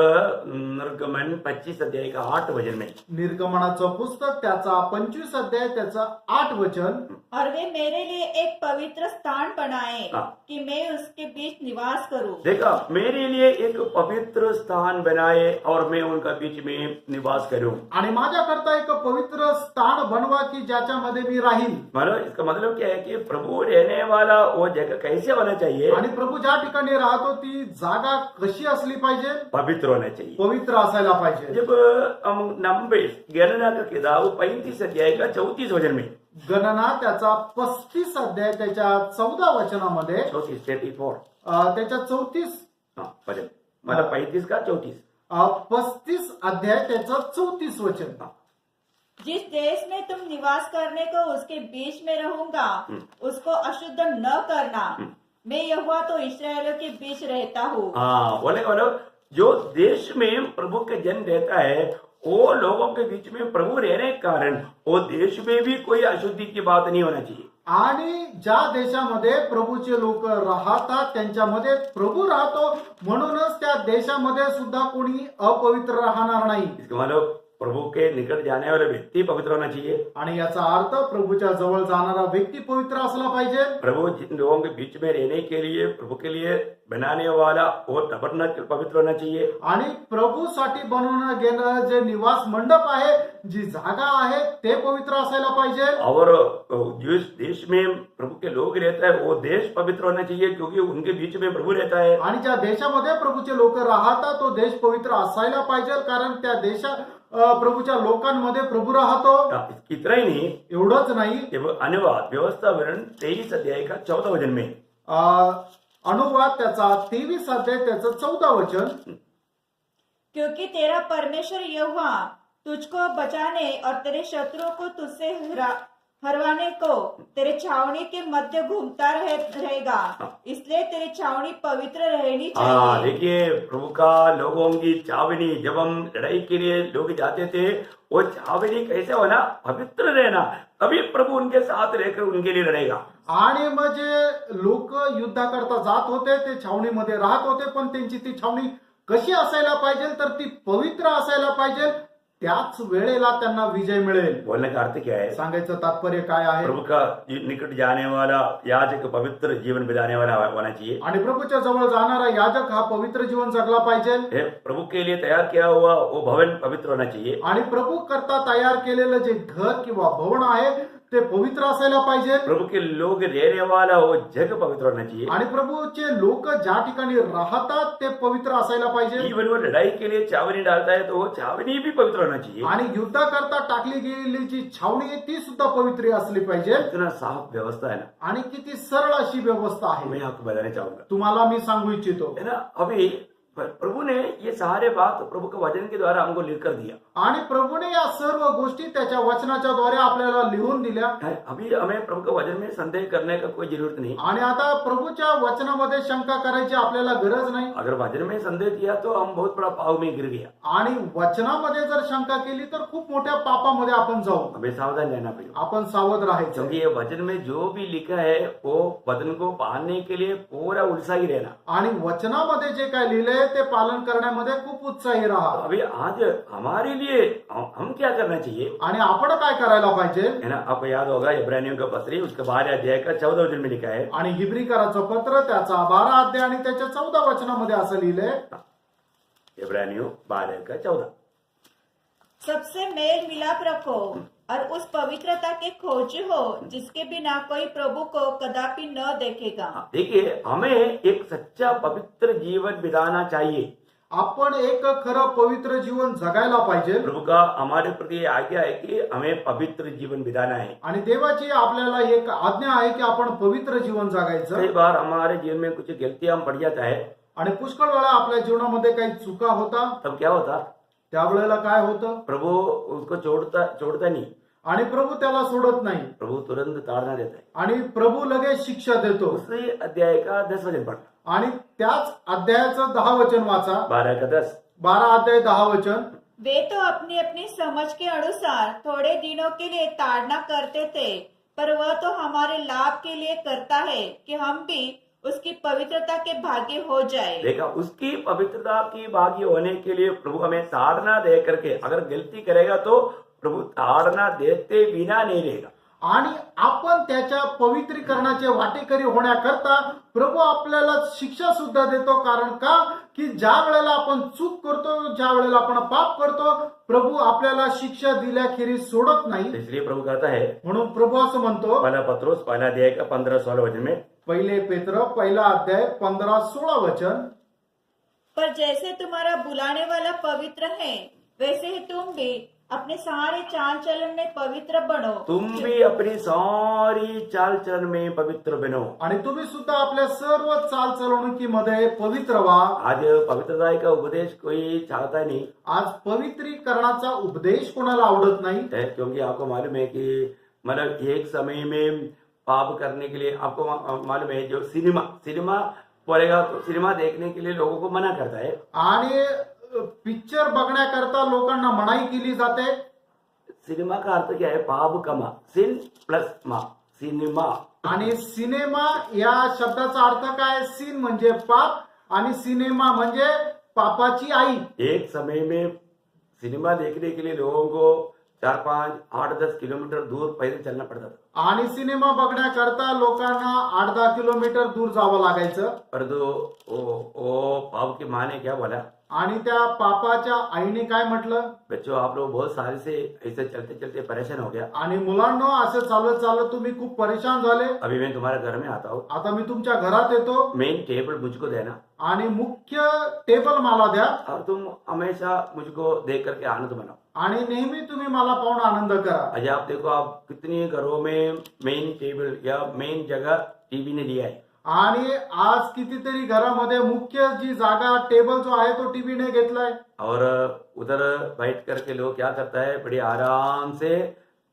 Speaker 1: निर्गमन 25 अध्याय का 8 वचन में
Speaker 2: निर्गमनाचं पुस्तक त्याचा 25 अध्याय त्याचं 8 वचन,
Speaker 3: और वे मेरे लिए एक पवित्र स्थान बनाए
Speaker 1: हाँ।
Speaker 3: कि मैं उसके बीच निवास करूं।
Speaker 1: देखा, मेरे लिए एक पवित्र स्थान बनाए और मैं उनका बीच में निवास करूं.
Speaker 2: आणि माझ्याकरता एक पवित्र स्थान बनवा की ज्याच्यामध्ये मी राहील.
Speaker 1: मतलब इसका मतलब क्या है कि प्रभु रहने वाला वो जगह कैसे होना चाहिए?
Speaker 2: आणि प्रभु ज्या ठिकाणी राहतो ती जागा कशी असली पाहिजे?
Speaker 1: पवित्र होना चाहिए.
Speaker 2: पवित्र असायला पाहिजे.
Speaker 1: जब हम नंबर्स गणना का किताब 35 अध्याय का 34 वचन में
Speaker 2: गणना त्याचा 35 अध्याय त्याच्या 14 वचनामध्ये
Speaker 1: 34
Speaker 2: त्याच्या 34
Speaker 1: वचन, मतलब 35 का 34.
Speaker 2: 35 अध्याय त्याचं 34 वचन.
Speaker 3: जिस देश में तुम निवास करने को उसके बीच में रहूंगा उसको अशुद्ध न करना। मैं यहोवा तो इस्राएलियों के बीच रहता हूँ।
Speaker 1: हाँ, बोले मतलब जो देश में प्रभु के जन रहता है वो लोगों के बीच में प्रभु रहने के कारण वो देश में भी कोई अशुद्धि की बात नहीं होना चाहिए.
Speaker 2: आणि ज्या देशामध्ये प्रभूचे लोक राहतात त्यांच्यामध्ये प्रभू राहतो, म्हणूनच त्या देशामध्ये सुद्धा कोणी अपवित्र राहणार नाही.
Speaker 1: इसका मतलब प्रभु के निकट जाने वाला व्यक्ति पवित्र होना चाहिए.
Speaker 2: आणि याचा अर्थ प्रभूच्या जवळ जाणारा व्यक्ती पवित्र असला पाहिजे.
Speaker 1: प्रभु जिन लोगों के बीच में रहने के लिए प्रभु के लिए बनाने वाला वो टबरनाकल पवित्र होना चाहिए.
Speaker 2: आणि प्रभूसाठी बनवण्यात गेलेलं जे निवास मंडप आहे, जी जागा आहे, ते पवित्र असायला पाहिजे.
Speaker 1: और जिस देश में प्रभु के लोग रहता है वो देश पवित्र होना चाहिए क्योंकि उनके बीच में प्रभु रहता है.
Speaker 2: आणि ज्या देशामध्ये प्रभूचे लोक राहतात तो देश पवित्र असायला पाहिजे, कारण त्या देशात प्रभूच्या लोकांमध्ये प्रभू राहतो.
Speaker 1: इतना ही नहीं,
Speaker 2: एवढंच नाही,
Speaker 1: अनुवाद व्यवस्था विवरण 23 अध्याय का 14 वचन में
Speaker 2: अनुवाद त्याचा 23 अध्याय त्याचं 14 वचन,
Speaker 3: क्योंकि तेरा परमेश्वर यहोवा तुझको बचाने और तेरे शत्रुओं को तुझसे हरवाने को तेरे छावनी के मध्य घूमता रहेगा, इसलिए तेरी छावनी पवित्र रहनी चाहिए.
Speaker 1: देखिए, प्रभु का लोगों की छावनी, जब हम लड़ाई के लिए लोग जाते थे वो छावनी कैसे होना, पवित्र रहना, तभी प्रभु उनके साथ रहकर उनके लिए लड़ेगा.
Speaker 2: आणि मग जे लोक युद्धाकरता जात होते ते छावणीमध्ये राहत होते, पण त्यांची ती छावणी कशी असायला पाहिजे, तर ती पवित्र असायला पाहिजे, त्याच वेळेला त्यांना विजय मिळेल.
Speaker 1: बोलने का अर्थ क्या है?
Speaker 2: सांगायचं तात्पर्य काय आहे?
Speaker 1: प्रभु का निकट जाने वाला याजक पवित्र जीवन बिताने वाला होना चाहिए.
Speaker 2: आणि प्रभूच्या जवळ जाणारा याजक हा पवित्र जीवन जगला पाहिजे.
Speaker 1: प्रभु के लिए तैयार किया हुआ वो भवन पवित्र होना चाहिए.
Speaker 2: आणि प्रभू करता तयार केलेलं जे घर किंवा भवन आहे ते पवित्र असायला पाहिजे.
Speaker 1: प्रभु के लोग रहने वाला वो जग पवित्र होना चाहिए.
Speaker 2: आणि प्रभूचे लोक ज्या ठिकाणी राहतात ते पवित्र असायला पाहिजे.
Speaker 1: जीवन वो लड़ाई के लिए छावनी डालता है तो वो छावनी भी पवित्र होना चाहिए.
Speaker 2: आणि युद्धाकरता टाकली गेलेली जी छावणी आहे ती सुद्धा पवित्र असली पाहिजे.
Speaker 1: इतना साफ व्यवस्था है ना.
Speaker 2: आणि किती सरळ अशी व्यवस्था आहे,
Speaker 1: मैं आपको बताना चाहूंगा,
Speaker 2: तुम्हाला मी सांगू इच्छितो.
Speaker 1: है ना. अभी प्रभु ने ये सारे बात प्रभु के वचन के द्वारा हमको लिख कर दिया.
Speaker 2: आणि प्रभूने या सर्व गोष्टी त्याच्या वचनाच्या द्वारे आपल्याला लिहून दिल्या.
Speaker 1: अभी हमें प्रभु के वचन में संदेह करने का कोई जरूरत नहीं.
Speaker 2: आणि आता प्रभूच्या वचनामध्ये शंका करायची आपल्याला गरज नाही.
Speaker 1: अगर वचन में संदेह किया तो हम बहुत बड़ा पाव में गिर गया.
Speaker 2: आणि वचनामध्ये जर शंका केली तर खूप मोठ्या पापामध्ये आपण जाऊ.
Speaker 1: हमें सावधान रहना पड़ेगा.
Speaker 2: आपण सावध राहायचं.
Speaker 1: क्योंकि ये वचन में जो भी लिखा है वो वचन को पालने के लिए पूरा उत्साही रहना.
Speaker 2: आणि वचनामध्ये जे काय लिहिलंय ते पालन करण्यामध्ये खूप उत्साही राहा.
Speaker 1: अभी आज हमारे लिए हम क्या करना चाहिए,
Speaker 2: आणि आपण काय करायला पाहिजे,
Speaker 1: है ना. आपको याद होगा इब्रानियों का पत्री उसके 12 अध्याय का 14 वचन में लिखा है.
Speaker 2: आणि हिब्रीकराचं पत्र त्याचा 12 अध्याय आणि त्याच्या 14 वचनामध्ये असं लिहिलंय.
Speaker 1: इब्रानियों 12 का 14.
Speaker 3: सबसे मेल मिलाप रखो और उस पवित्रता के खोजी हो जिसके बिना कोई प्रभु को कदापि न देखेगा.
Speaker 1: देखिए, हमें एक सच्चा पवित्र जीवन बिताना चाहिए.
Speaker 2: आपण एक खरं पवित्र जीवन जगायला पाहिजे.
Speaker 1: प्रभु का हमारे प्रति आज्ञा है कि हमें पवित्र जीवन बिताना है.
Speaker 2: आणि देवाची आपल्याला एक आज्ञा आहे की आपण पवित्र जीवन जगायचं.
Speaker 1: कई बार हमारे जीवन में कुछ गलतियां पड़ जाता है.
Speaker 2: आणि पुष्कळ वेळा आपल्या जीवनामध्ये काही चुका होता.
Speaker 1: तब क्या होता,
Speaker 2: त्यावेळेला काय होतं,
Speaker 1: प्रभु उसको छोड़ता नहीं.
Speaker 2: आणि प्रभू त्याला सोडत नाही.
Speaker 1: प्रभु तुरंत ताड़ना देता है.
Speaker 2: आणि प्रभू लगेच शिक्षा देतो.
Speaker 1: उसी अध्याय का 10 वचन पढ़ना.
Speaker 2: आणि त्याच अध्यायाचं 10 वचन वाचा.
Speaker 1: 12 का 10.
Speaker 2: 12 अध्याय 10 वचन.
Speaker 3: वे तो अपनी अपनी समझ के अनुसार थोड़े दिनों के लिए ताड़ना करते थे, पर वह तो हमारे लाभ के लिए करता है कि हम भी उसकी पवित्रता के भागी हो जाए।
Speaker 1: देखा, उसकी पवित्रता की भागी होने के लिए प्रभु हमें ताड़ना दे करके, अगर गलती करेगा तो प्रभु ताड़ना देते बिना नहीं रहेगा।
Speaker 2: आणि आपण त्याच्या पवित्रीकरणाचे वाटेकरी होण्याकरता प्रभू आपल्याला शिक्षा सुद्धा देतो. कारण का की ज्या वेळेला आपण चूक करतो, ज्या वेळेला आपण पाप करतो, प्रभू आपल्याला शिक्षा दिल्याखेरीज सोडत नाही.
Speaker 1: इसलिए प्रभु कहता है,
Speaker 2: म्हणून प्रभू असं म्हणतो,
Speaker 1: पहला पत्रोस पहला अध्याय का 15-16 वचन में,
Speaker 2: पहिले पेत्र पहिला अध्याय 15-16 वचन,
Speaker 3: पर जैसे तुम्हारा बुलाने वाला पवित्र है, वैसे ही तुम भी अपने सारे चाल चलन में पवित्र बनो।
Speaker 1: तुम भी अपनी सारी चाल चलन में पवित्र बनो।
Speaker 2: आणि तुम्ही सुद्धा आपल्या सर्व चालचलवणुकीमध्ये पवित्र व्हा.
Speaker 1: आज पवित्रता का उपदेश कोई चाहता नहीं
Speaker 2: आज पवित्रीकरणाचा उपदेश कोणाला आवडत नाही.
Speaker 1: है, क्योंकि आपको मालूम है कि मतलब एक समय में पाप करने के लिए आपको मालूम है, जो सिनेमा बोलेगा तो सिनेमा देखने के लिए लोगों को मना करता है।
Speaker 2: आणि पिक्चर बघण्याकरता लोकांना मनाई केली जाते.
Speaker 1: सिनेमा का अर्थ क्या है? पाप कमा, सिन प्लस मा, सिनेमा।
Speaker 2: आणि सिनेमा या शब्दाचा अर्थ काय? सीन म्हणजे पाप आणि सिनेमा म्हणजे पापाची आई.
Speaker 1: एक समय में सिनेमा देखने के लिए लोगों को 4, 5, 8, 10 किलोमीटर दूर पैदल चलना पड़ता था।
Speaker 2: आणि सिनेमा बघण्याकरता लोकांना 8-10 किलोमीटर दूर जावं लागायचं.
Speaker 1: परंतु वो पाप की माँ ने क्या बोला?
Speaker 2: आणि त्या पापाच्या आईने काय म्हटलं?
Speaker 1: बच्चों, आप लोग बहुत साल से ऐसे चलते चलते परेशान हो गया।
Speaker 2: आणि मुलांनो, असं चालत चालत तुम्ही खूप परेशान झाले.
Speaker 1: अभी मैं तुम्हारे घर में आता हूँ,
Speaker 2: आता मी तुमच्या घरात येतो
Speaker 1: मेन टेबल मुझको देना
Speaker 2: आणि मुख्य टेबल मला द्या
Speaker 1: और तुम हमेशा मुझको देख करके आनंद बनाओ।
Speaker 2: आणि नेहमी तुम्ही मला पाहून आनंद करा.
Speaker 1: आज आप देखो, आप कितनी घरों में मेन टेबल या मेन जगह टीवी ने लिया है।
Speaker 2: आणि आज कितीतरी घरामध्ये मुख्य जी जागा टेबल जो आहे तो टीव्हीने घेतलाय.
Speaker 1: और उधर बैठ करके लोग क्या करता है, बड़े आराम से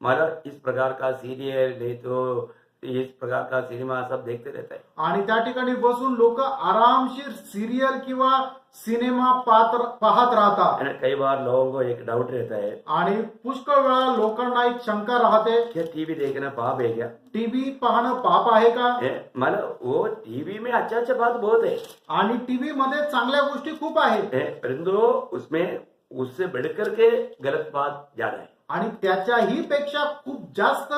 Speaker 1: मतलब इस प्रकार का सीरियल नहीं तो इस प्रकार का सिनेमा सब देखते रहता है।
Speaker 2: आणि त्या ठिकाणी बसून लोक आरामशीर सिरियल किंवा सिनेमा पाहत राहतात.
Speaker 1: है ना? कई बार लोगों को एक डाउट रहता है,
Speaker 2: आणि पुष्कळ वेळा लोकांना एक शंका राहते,
Speaker 1: क्या टीवी देखना पाप है क्या?
Speaker 2: टीव्ही पाहणं पाप आहे का?
Speaker 1: मतलब वो टीवी में अच्छा बात बहुत है,
Speaker 2: आणि टीव्ही मध्ये चांगल्या गोष्टी खूप आहेत,
Speaker 1: परंतु उसमें उससे बढ़कर के गलत बात ज्यादा है।
Speaker 2: आणि त्याच्याही पेक्षा खूप जास्त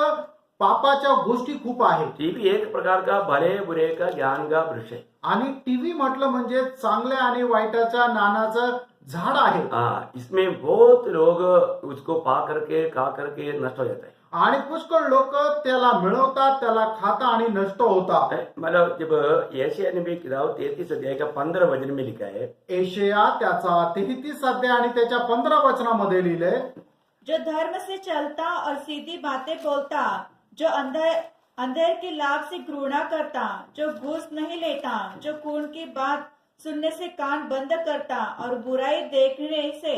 Speaker 2: पापाच्या गोष्टी खूप आहेत.
Speaker 1: टीवी एक प्रकार का भले बुरे का ज्ञान का वृक्ष है।
Speaker 2: आणि टीव्ही म्हटलं म्हणजे चांगल्या आणि वाईटाच्या ज्ञानाचं झाड आहे.
Speaker 1: हाँ, इसमें बहुत लोग उसको पा करके खा करके नष्ट हो जाता है।
Speaker 2: आणि पुष्कळ लोक त्याला मिळवतात, त्याला खाता आणि नष्ट होतात.
Speaker 1: मतलब जब यशायाह नबी की किताब 33 अध्याय का 15 वचन में लिखा है,
Speaker 2: एशिया त्याचा 33 अध्याय आणि त्याच्या 15 वचनामध्ये लिहिले,
Speaker 3: जो धर्म से चलता और सीधी बातें बोलता, जो अंधेर की लाभ से घृणा करता, जो घूस नहीं लेता, जो खून की बात सुनने से कान बंद करता और बुराई देखने से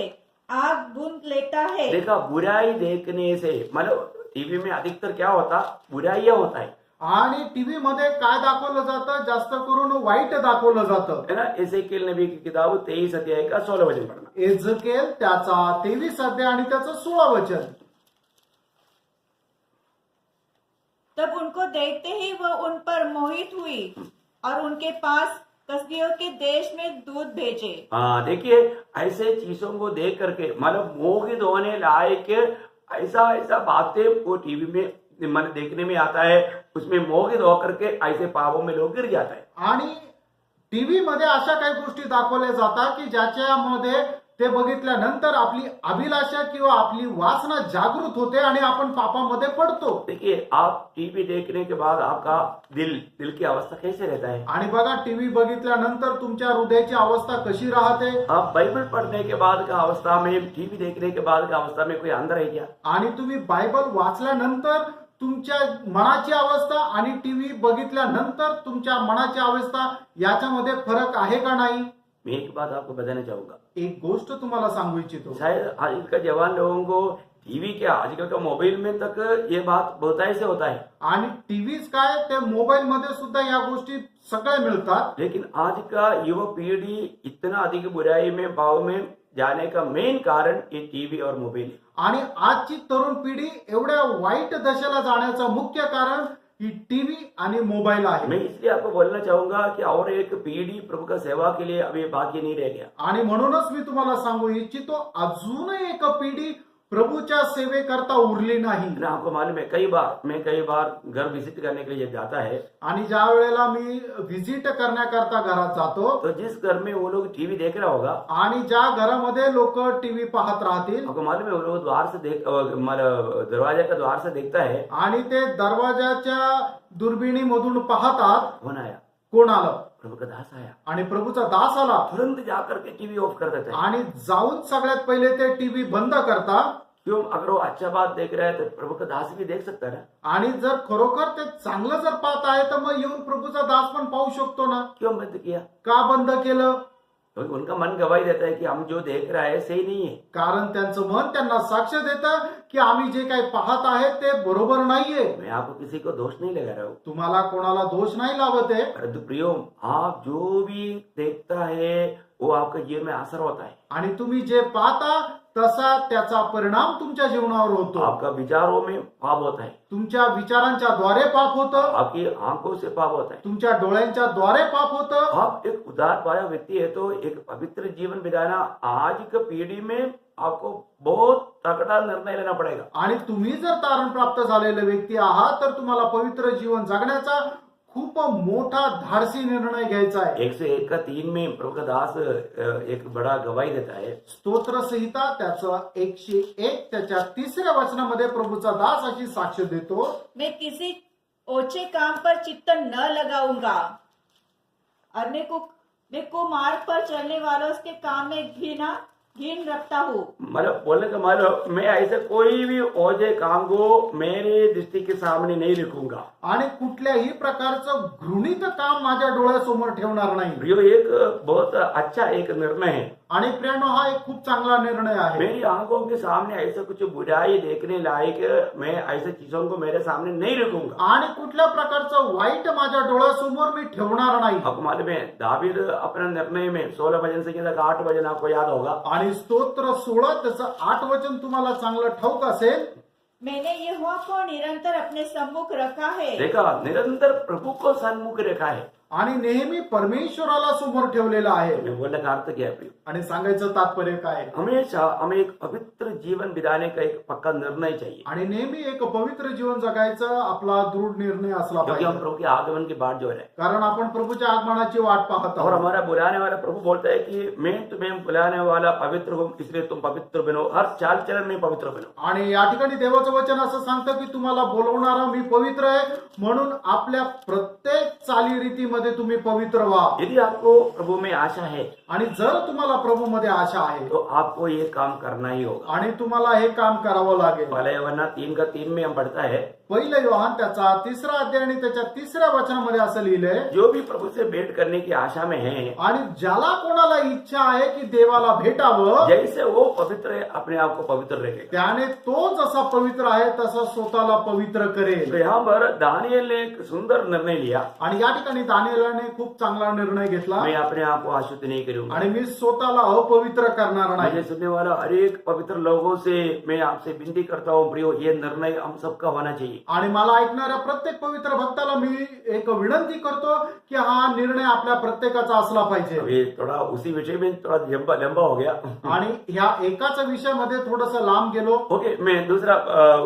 Speaker 3: आग भून लेता है।
Speaker 1: देखा, बुराई देखने से मतलब टीवी में अधिकतर क्या होता, बुराइयां होता है
Speaker 2: आणि टीव्ही मध्ये काय दाखवलं जातं? जास्त करून वाईट दाखवलं जातं.
Speaker 1: है ना? एसेकिएल नबी की किताब 23 अध्याय का 16 वचन पढ़ना।
Speaker 2: एजकेल त्याचा 23 अध्याय आणि त्याचं 16 वचन,
Speaker 3: तब उनको देखते ही वह उन पर मोहित हुई और उनके पास कसदियों के देश में दूध भेजे।
Speaker 1: हाँ, देखिए, ऐसे चीजों को देख करके मतलब मोहित होने लायक ऐसा बातें वो टीवी में मन देखने में आता है, उसमें मोहित होकर के ऐसे पापों में लोग गिर जाता है।
Speaker 2: आणि टीव्ही मध्ये अशा काही गोष्टी दाखवल्या जातात की ज्याच्यामध्ये ते बघितल्यानंतर आपली अभिलाषा किंवा आपली वासना जागृत होते आणि आपण पापामध्ये पडतो.
Speaker 1: देखिए, आप टीवी देखने के बाद आपका दिल की अवस्था कैसे रहता है?
Speaker 2: आणि बघा, टीव्ही बघितल्यानंतर तुमच्या हृदयाची अवस्था कशी राहते.
Speaker 1: आप बाइबल पढ़ने के बाद का अवस्था में, टीवी देखने के बाद का अवस्था में कोई अंदर है क्या?
Speaker 2: आणि तुम्ही बायबल वाचल्यानंतर तुमच्या मनाची अवस्था आणि टीव्ही बघितल्यानंतर तुमच्या मनाची अवस्था याच्यामध्ये फरक आहे का नाही?
Speaker 1: मैं एक बात आपको बताना चाहूंगा,
Speaker 2: एक गोष्ट तुम्हाला सांगू इच्छितो.
Speaker 1: शायद आजकल का जवान लोगों को टीवी क्या, आजकल का मोबाइल में तक ये बात बहुतायत से होता है,
Speaker 2: आणि टीव्हीच काय, ते मोबाईल मध्ये सुद्धा या गोष्टी सगळ्या मिळतात.
Speaker 1: लेकिन आज का युवा पीढ़ी इतना अधिक बुराई में भाव में जाने का मेन कारण ये टीवी और मोबाइल है।
Speaker 2: आणि आजची तरुण पिढी एवढ्या वाईट दशेला जाण्याचं मुख्य कारण ही टीव्ही आणि मोबाईल आहे.
Speaker 1: मैं इसलिए आपको बोलना चाहूंगा कि और एक पीढ़ी प्रभु का सेवा के लिए अभी बाकी नहीं रह गया.
Speaker 2: आणि म्हणूनच मी तुम्हाला सांगू इच्छितो अजूनही एक पिढी प्रभूच्या सेवेकरता उरली नाही.
Speaker 1: ना आपको मालूम है कई बार घर विजिट करने के लिए जब जाता है
Speaker 2: आणि ज्या वेळेला मी व्हिजिट करण्याकरता घरात जातो
Speaker 1: तो जिस घर में वो लोग टीवी देख रहा होगा
Speaker 2: आणि ज्या घरामध्ये लोक टीव्ही पाहत राहतील
Speaker 1: आपको मालूम है वो लोग दरवाजे का द्वार से देखता है
Speaker 2: आणि ते दरवाजाच्या दुर्बिणीमधून पाहतात
Speaker 1: कौन आया,
Speaker 2: कोण आलं,
Speaker 1: प्रभु का दास आया.
Speaker 2: आणि प्रभूचा दास आला
Speaker 1: तुरंत जाकर के टीवी ऑफ कर देता है.
Speaker 2: आणि जाऊन सगळ्यात पहिले ते टीव्ही बंद करतात.
Speaker 1: क्यों? अगर वो अच्छा बात देख रहा है तो प्रभु का दास भी देख सकता है ना.
Speaker 2: आणि जर खरोखर ते चांगलं जर पाहत आहे तर मग येऊन प्रभूचा दास पण पाहू शकतो ना.
Speaker 1: क्यों बंद किया?
Speaker 2: का बंद केलं?
Speaker 1: क्योंकि उनका मन गवाही देता है कि हम जो देख रहा है सही नहीं है.
Speaker 2: कारण त्यांचं मन त्यांना साक्ष देतं की आम्ही जे काही पाहत आहे ते बरोबर नाहीये.
Speaker 1: मैं आपको किसी को दोष नहीं लगा रहा हूँ,
Speaker 2: तुम्हाला कोणाला दोष नाही लावत आहे.
Speaker 1: परंतु प्रियो आप जो भी देखता है वो आपके जीवन में असर होता है.
Speaker 2: आणि तुम्ही जे पाहता तसा त्याचा परिणाम तुमच्या जीवनावर होतो.
Speaker 1: आपका विचारों में पाप होता है,
Speaker 2: तुमच्या विचारांच्या द्वारे पाप होतं,
Speaker 1: आपकी आंखों से पाप होता है.
Speaker 2: तुमच्या डोळ्यांच्या द्वारे पाप होतं.
Speaker 1: आप एक उदार पाया व्यक्ति है तो एक पवित्र जीवन बिताना आज की पीढ़ी में आपको बहुत तगड़ा निर्णय लेना पड़ेगा.
Speaker 2: आणि तुम्ही जर तारण प्राप्त झालेले व्यक्ती आहात तर तुम्हाला पवित्र जीवन जगण्याचा खूप मोठा धाडसी निर्णय घ्यायचा आहे.
Speaker 1: 101:3 में प्रभु का दास एक बड़ा गवाही देता है.
Speaker 2: स्तोत्र संहिता त्याचं 101 त्याच्या 3ऱ्या वचनामध्ये प्रभूचा दास अशी साक्ष देतो.
Speaker 3: मैं किसी ओछे काम पर चित्त न लगाऊंगा और मैं कुमार्ग पर चलने वालों के काम में घिन रखता हूँ.
Speaker 1: मतलब बोलने का मतलब मैं ऐसे कोई भी ओझे काम को मेरे दृष्टि के सामने नहीं रखूंगा.
Speaker 2: आणि कुठल्याही प्रकारचं घृणित काम माझ्या डोळ्यासमोर ठेवणार नाही.
Speaker 1: यो एक बहुत अच्छा एक निर्णय है.
Speaker 2: आणि प्रेरणा हा एक खूप चांगला निर्णय आहे.
Speaker 1: मेरी आंखों के सामने ऐसा कुछ बुराई देखने लायक मैं ऐसे चीजों को मेरे सामने नहीं रखूंगा.
Speaker 2: आणि कुठल्या प्रकारचं वाईट माझ्या डोळ्यासमोर मी ठेवणार नाही.
Speaker 1: आपको मालूम है दावीद अपने निर्णय में 16 वचन से तक 8 वचन आपको याद होगा.
Speaker 2: आणि स्तोत्र 16 त्याचं 8 वचन तुम्हाला चांगलं ठाऊक असेल.
Speaker 3: मैंने यहोवा को निरंतर अपने सम्मुख रखा है.
Speaker 1: देखा, निरंतर प्रभु को सन्मुख रखा है.
Speaker 2: आणि नेहमी परमेश्वराला समोर ठेवलेला आहे.
Speaker 1: मैं बोलने का अर्थ क्या है प्रिय?
Speaker 2: आणि सांगायचं तात्पर्य काय?
Speaker 1: हमेशा हमें एक पवित्र जीवन बिताने का एक पक्का निर्णय चाहिए.
Speaker 2: आणि नेहमी एक पवित्र जीवन जगायचा आपला दृढ निर्णय असला
Speaker 1: क्योंकि हम
Speaker 2: पाहिजे.
Speaker 1: प्रभु के आगमन की बाट जो है
Speaker 2: कारण आपण प्रभूच्या आगमनाची वाट पाहत
Speaker 1: और
Speaker 2: आहोत.
Speaker 1: हमारा बुलाने वाला प्रभु बोलता है कि मैं तुम्हें बुलाने वाला पवित्र हूँ इसलिए तुम पवित्र बनो. हर चाल चलन में पवित्र बनो.
Speaker 2: आणि या ठिकाणी देवाचं वचन असं सांगतं की तुम्हाला बोलवणारा मी पवित्र आहे म्हणून आपल्या प्रत्येक चालीरीतीमध्ये तुम्ही पवित्र व्हा.
Speaker 1: यदि आपको प्रभु में आशा है
Speaker 2: आणि जर तुम्हाला प्रभूमध्ये आशा आहे
Speaker 1: तो आपको ये काम करना ही होगा.
Speaker 2: आणि तुम्हाला हे काम करावं लागेल.
Speaker 1: पहला यूहन्ना 3:3 में हम पढ़ता है,
Speaker 2: पहिलं योहान त्याचा 3रा अध्याय आणि त्याच्या 3ऱ्या वचनामध्ये असं लिहिलंय,
Speaker 1: जो भी प्रभु से भेंट करने की आशा में है
Speaker 2: आणि ज्याला कोणाला इच्छा आहे की देवाला भेटावं
Speaker 1: जैसे वो पवित्र है अपने आप को पवित्र रखेगा.
Speaker 2: त्याने तो जसा पवित्र आहे तसा स्वतःला पवित्र करेल.
Speaker 1: तो यहाँ पर दानियल ने एक सुंदर निर्णय लिया,
Speaker 2: आणि या ठिकाणी दानिएलाने खूप चांगला निर्णय घेतला.
Speaker 1: मैं अपने आप को अशुद्ध नहीं करूंगा.
Speaker 2: आणि मी स्वतःला अपवित्र करणार नाही.
Speaker 1: मुझे सुनने वाला हर एक पवित्र लोगों से मैं आपसे विनती करता हूँ प्रियो, ये निर्णय हम सबका होना चाहिए.
Speaker 2: आणि मला ऐकणाऱ्या प्रत्येक पवित्र भक्ताला मी एक विनंती करतो की हा निर्णय आपल्या प्रत्येकाचा असला पाहिजे.
Speaker 1: अभी थोड़ा उसी विषय में थोड़ा लंबा हो गया.
Speaker 2: आणि ह्या एकाच विषयामध्ये थोडस लांब गेलो.
Speaker 1: ओके, मैं दूसरा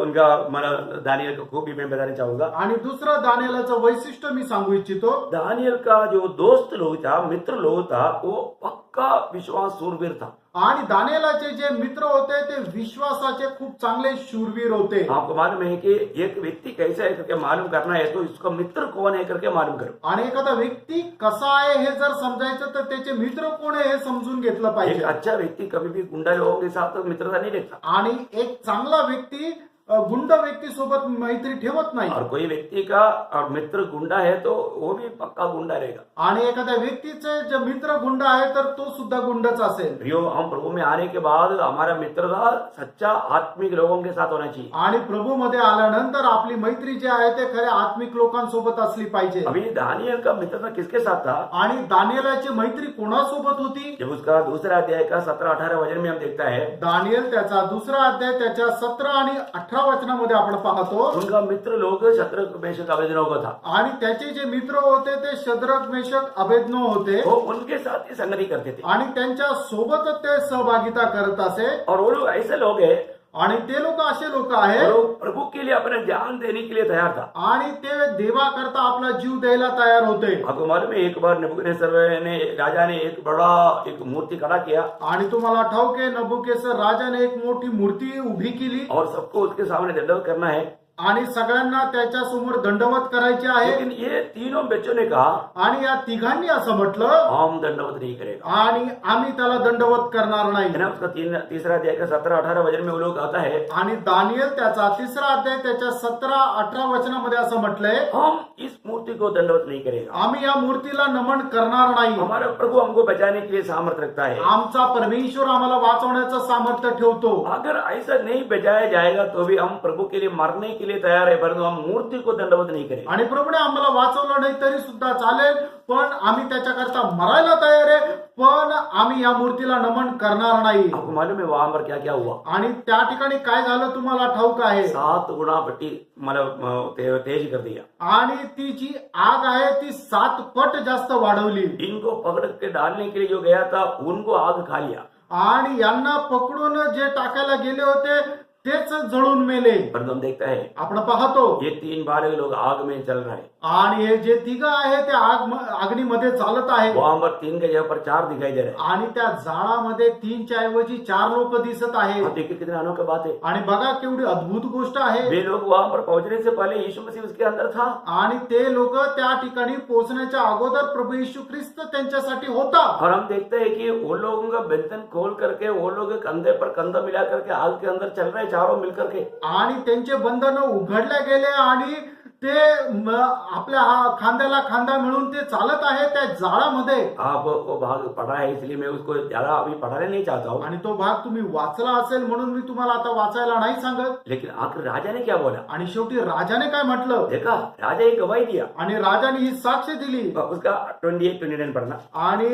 Speaker 1: उनका मला दानियल को खूबी मैं बताना चाहूंगा.
Speaker 2: आणि दुसरं दानिएलाचं वैशिष्ट्य मी सांगू इच्छितो.
Speaker 1: दानियल का जो दोस्त लोग था, मित्र लोग था, वो पक्का विश्वास सूरवीर था.
Speaker 2: आणि दानिएलाचे जे मित्र होते ते विश्वासाचे खूप चांगले शूरवीर होते.
Speaker 1: आपको मालूम है कि एक व्यक्ति कैसा है करके मालूम करना है तो इसका मित्र कौन है करके मालूम करो.
Speaker 2: आणि एखादा व्यक्ती कसा आहे हे जर समजायचं तर त्याचे मित्र कोण आहे हे समजून घेतलं
Speaker 1: एक
Speaker 2: पाहिजे.
Speaker 1: अच्छा व्यक्ति कभी भी गुंडा लोगों के साथ मित्रता नहीं रखता.
Speaker 2: आणि एक चांगला व्यक्ती गुंड व्यक्ती सोबत मैत्री ठेवत नाही.
Speaker 1: और कोई व्यक्ति का और मित्र गुंडा है तो वो भी पक्का गुंडा रहेगा.
Speaker 2: आणि एखाद्या व्यक्तीचे जे मित्र गुंड आहे तर तो सुद्धा गुंडच असेल.
Speaker 1: प्रियो, हम प्रभु में आने के बाद हमारा मित्रता सच्चा आत्मिक लोगों के साथ होना चाहिए.
Speaker 2: आणि प्रभू मध्ये आल्यानंतर आपली मैत्री जी आहे ते खऱ्या आत्मिक लोकांसोबत असली पाहिजे.
Speaker 1: अभी दानियल का मित्रता किसके साथ था?
Speaker 2: आणि दानिएलाची मैत्री कोणासोबत होती?
Speaker 1: जब उसका दूसरा अध्याय का 17-18 वचन में हम देखता है,
Speaker 2: दानिएल त्याचा 2रा अध्याय त्याच्या 17 आणि 18 18 वचनामध्ये आपण पाहतो.
Speaker 1: उनका मित्र लोग शत्रु मेषक अबेदनगो था,
Speaker 2: आणि त्याचे जे मित्र होते ते शद्रक मेषक अबेदनो होते
Speaker 1: वो उनके साथ ही संगति करते थे.
Speaker 2: आणि त्यांच्या सोबतच ते सहभागिता करत असे.
Speaker 1: और वो लोग ऐसे लोग हैं,
Speaker 2: आणि ते लोक असे लोक
Speaker 1: वो
Speaker 2: आहेत
Speaker 1: लोग प्रभु के लिए अपने जान देने के लिए तैयार था.
Speaker 2: आणि ते देवा करता आपला जीव द्यायला तयार होते.
Speaker 1: आपको मालूम है एक बार नबूकदनेस्सर ने राजा ने एक बड़ा एक मूर्ति खड़ा किया
Speaker 2: आणि तुम्हाला ठाऊक आहे नबुकेसर राजाने एक मोठी मूर्ती उभी केली
Speaker 1: और सबको उसके सामने दंडवत करना है.
Speaker 2: आणि सगळ्यांना त्याच्या समोर दंडवत करायचे आहे.
Speaker 1: लेकिन ये तीनों बच्चों ने कहा
Speaker 2: आणि या तिघांनी असं म्हटलं
Speaker 1: हम दंडवत नहीं करेगा.
Speaker 2: आणि आम्ही त्याला दंडवत करणार नाही.
Speaker 1: है ना, उसका तीसरा अध्याय का 17-18 वचन में वो लोग आता है
Speaker 2: आणि दानियल त्याचा 3रा अध्याय त्याच्या 17-18 वचनामध्ये असं म्हटलंय,
Speaker 1: हम इस मूर्ति को दंडवत नहीं करेगा.
Speaker 2: आम्ही या मूर्तीला नमन करणार नाही.
Speaker 1: हमारा प्रभु हमको बचाने के लिए सामर्थ्य रखता है.
Speaker 2: आमचा परमेश्वर आम्हाला वाचवण्याचं सामर्थ्य ठेवतो.
Speaker 1: अगर ऐसा नहीं बचाया जाएगा तो भी हम प्रभु के लिए मरने के लिए तैयार है, परंतु हम मूर्ति को दंडवत नहीं करेंगे.
Speaker 2: आणि प्रभूने आम्हाला वाचवलं नाही तरी सुद्धा चालेल, पण आम्ही त्याच्याकरता मरायला तयार आहे, पण आम्ही या मूर्तीला नमन करणार नाही.
Speaker 1: आपको मालूम है वहां पर क्या क्या हुआ?
Speaker 2: आणि त्या ठिकाणी काय झालं तुम्हाला ठाऊक आहे.
Speaker 1: 7 गुना पट्टी मतलब तेज कर दिया.
Speaker 2: आणि ती जी आग आहे ती 7 पट जास्त वाढवली.
Speaker 1: इनको पकड़ के डालने के लिए जो गया था उनको आग खा लिया.
Speaker 2: आणि यांना पकडून जे टाकायला गेले होते तेच जळून मेले.
Speaker 1: परंतु हम देखता है
Speaker 2: आपण पाहतो
Speaker 1: ये 3 बालक लोग आग में चल रहे हैं.
Speaker 2: आणि हे जे तिघ आहे ते अग्नीमध्ये चालत आहे.
Speaker 1: वहां पर 3 के जगह पर 4 दिखाई दे रहे हैं.
Speaker 2: आणि त्या जाळामध्ये 3च्या ऐवजी 4 लोक दिसत आहेत.
Speaker 1: आप देखिए कितने अनोखी बात है.
Speaker 2: आणि बघा केवढी अद्भुत गोष्ट आहे.
Speaker 1: वे लोग वहां पर पहुंचने से पहले यीशु मसीह उसके अंदर था.
Speaker 2: आणि ते लोक त्या ठिकाणी पोहोचण्याच्या अगोदर प्रभू येशू ख्रिस्त त्यांच्यासाठी होता.
Speaker 1: और हम देखते हैं कि वो लोगों का बंधन खोल करके वो लोग कंधे पर कंधा मिला करके आग के अंदर चल रहे हैं चारों मिलकर के.
Speaker 2: आणि त्यांचे बंधन उघडले गेले आणि ते आपल्या खांद्याला खांदा मिळून ते चालत आहे त्या जाळामध्ये.
Speaker 1: आप वो भाग पढ़ा है इसलिए मैं उसको ज्यादा अभी पढ़ाने नहीं चाहता हूँ.
Speaker 2: आणि तो भाग तुम्ही वाचला असेल म्हणून मी तुम्हाला आता वाचायला नाही सांगत.
Speaker 1: लेकिन आखिर राजा ने क्या बोला?
Speaker 2: आणि शेवटी राजाने काय म्हटलं,
Speaker 1: देखा राजा एक गवाही दिया.
Speaker 2: आणि राजाने ही साक्ष दिली.
Speaker 1: उसका 28-29 पढ़ना.
Speaker 2: आणि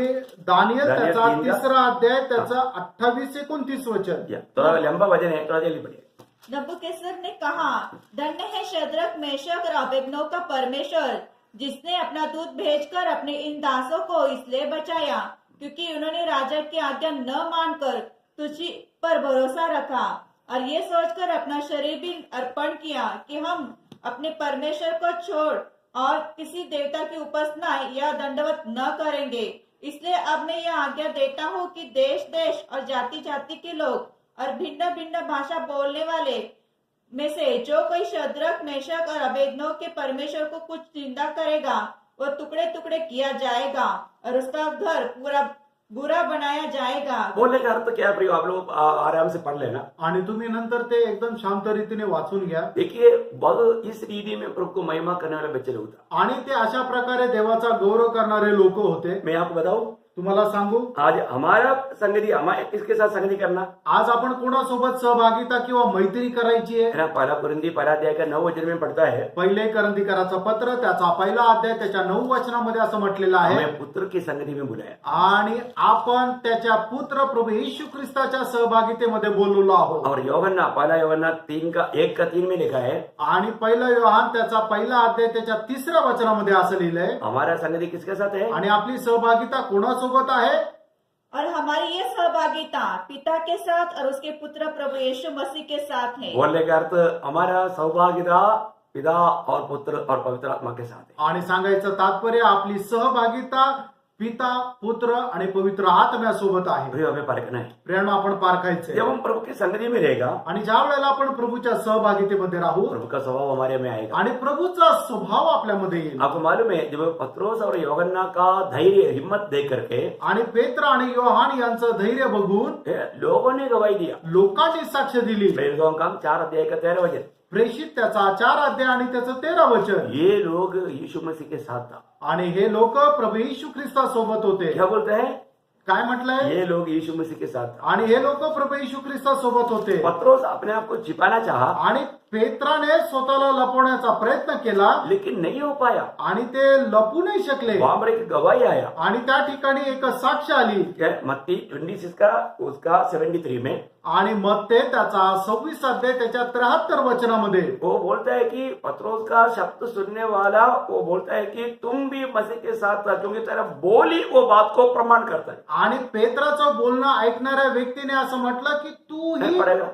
Speaker 2: दानियल
Speaker 1: दानियल
Speaker 2: त्याचा
Speaker 1: 3 का
Speaker 2: 3रा अध्याय त्याचा 28-29 वचन.
Speaker 1: थोड़ा लंबा वचन है, थोड़ा जल्दी पढ़िए.
Speaker 3: नबूकदनेस्सर ने कहा, धन्य है शद्रक मेशक और अबेदनगो का परमेश्वर, जिसने अपना दूत भेजकर अपने इन दासों को इसलिए बचाया क्योंकि उन्होंने राजा की आज्ञा न मानकर तुझी पर भरोसा रखा और ये सोचकर अपना शरीर भी अर्पण किया कि हम अपने परमेश्वर को छोड़ और किसी देवता की उपासना या दंडवत न करेंगे. इसलिए अब मैं यह आज्ञा देता हूँ कि देश देश और जाति जाति के लोग और भिन्न भिन्न भाषा बोलने वाले में से जो कोई शद्रक मेशक और अबेदनगो के परमेश्वर को कुछ निंदा करेगा वो टुकड़े टुकड़े किया जाएगा और उसका घर पूरा बुरा बनाया जाएगा.
Speaker 1: बोलने का अर्थ क्या है प्रिय? आप लोग आराम से पढ़ लेना.
Speaker 2: आणि तुम्ही नंतर ते एकदम शांत रीतीने वाचून घ्या.
Speaker 1: देखिए बहुत इस रीति में प्रभु को महिमा करने वाले बच्चे लोग था.
Speaker 2: आणि ते अशा प्रकारे देवाचा गौरव करणारे लोक होते.
Speaker 1: मैं आपको बताऊं,
Speaker 2: तुम्हाला सांगू,
Speaker 1: आज हमारा संगति हमारे किसके साथ संगति करना
Speaker 2: आज आपण कोणासोबत सहभागिता किंवा मैत्री करायची आहे.
Speaker 1: है ना. पहला कुरिन्थी 1 अध्याय का 9 वचन में पढ़ता है,
Speaker 2: पहिले करंथीकराचं पत्र त्याचा 1 अध्याय त्याच्या 9 वचनामध्ये असं म्हटलेलं आहे,
Speaker 1: हमें पुत्र की संगति में बुलाया.
Speaker 2: आणि आपण त्याच्या पुत्र प्रभू येशू ख्रिस्ताच्या सहभागितेमध्ये बोललो आहोत.
Speaker 1: और यूहन्ना 1 यूहन्ना 1:3 में लिखा है,
Speaker 2: आणि 1 योहान त्याचा 1 अध्याय त्याच्या 3ऱ्या वचनामध्ये असं लिहिलंय,
Speaker 1: हमारा संगति किसके साथ है?
Speaker 2: आणि आपली सहभागिता कोणासोबत आहे.
Speaker 3: और हमारी ये सहभागिता पिता के साथ और उसके पुत्र प्रभु यीशु मसीह के साथ है.
Speaker 1: बोलने का अर्थ हमारा सौभाग्यता पिता और पुत्र और पवित्र आत्मा के साथ है.
Speaker 2: आणि सांगायचं तात्पर्य आपली सहभागिता पिता पुत्र आणि पवित्र आत्म्यासोबत आहे.
Speaker 1: प्रिय हमें परखना है.
Speaker 2: प्रेरणा आपण पारखायचे.
Speaker 1: जब हम प्रभु की संगति में रहेगा,
Speaker 2: आणि ज्या वेळेला आपण प्रभूच्या सहभागितेमध्ये राहू
Speaker 1: प्रभु का स्वभाव हमारे में आएगा.
Speaker 2: आणि प्रभूचा स्वभाव आपल्यामध्ये येईल.
Speaker 1: आपको मालूम है जब पत्रोस और यूहन्ना का धैर्य हिम्मत दे करके
Speaker 2: आणि पेत्र आणि योहान यांचं धैर्य बघून
Speaker 1: लोगों ने गवाही दिया.
Speaker 2: लोकांनी साक्ष दिली.
Speaker 1: प्रेरितों का काम 4 अध्याय का 13 वचन.
Speaker 2: प्रेषित त्याचा 4 अध्याय आणि त्याचं 13 वचन.
Speaker 1: ये लोग यीशु मसीह के साथ था.
Speaker 2: आणि हे लोक प्रभू येशू ख्रिस्तासोबत होते.
Speaker 1: क्या बोलते हैं?
Speaker 2: काय म्हटलंय?
Speaker 1: ये लोग यीशु मसीह के साथ था.
Speaker 2: आणि हे लोक प्रभू येशू ख्रिस्तासोबत होते.
Speaker 1: पत्रोस अपने आप को छिपाना चाहा,
Speaker 2: आणि पेत्राने स्वतःला लपवण्याचा प्रयत्न केला,
Speaker 1: लेकिन नहीं हो पाया.
Speaker 2: आणि ते लपू नाही शकले.
Speaker 1: वहां पर एक गवाही आया.
Speaker 2: आणि त्या ठिकाणी एक साक्ष आली.
Speaker 1: मत्ती 26 का उसका 73 में
Speaker 2: आणि मग ते त्याचा 26 अध्याय त्याच्या 73 वचनामध्ये
Speaker 1: वो बोलता है कि पत्रोस का शब्द सुनने वाला वो बोलता है कि तुम भी मसीह के साथ था, क्योंकि तेरा बोल ही वो बात को प्रमाण करता है।
Speaker 2: आणि पेत्राचं बोलणं ऐकणाऱ्या व्यक्तीने असं म्हटलं की तू
Speaker 1: नहीं
Speaker 2: ही
Speaker 1: पड़ेगा।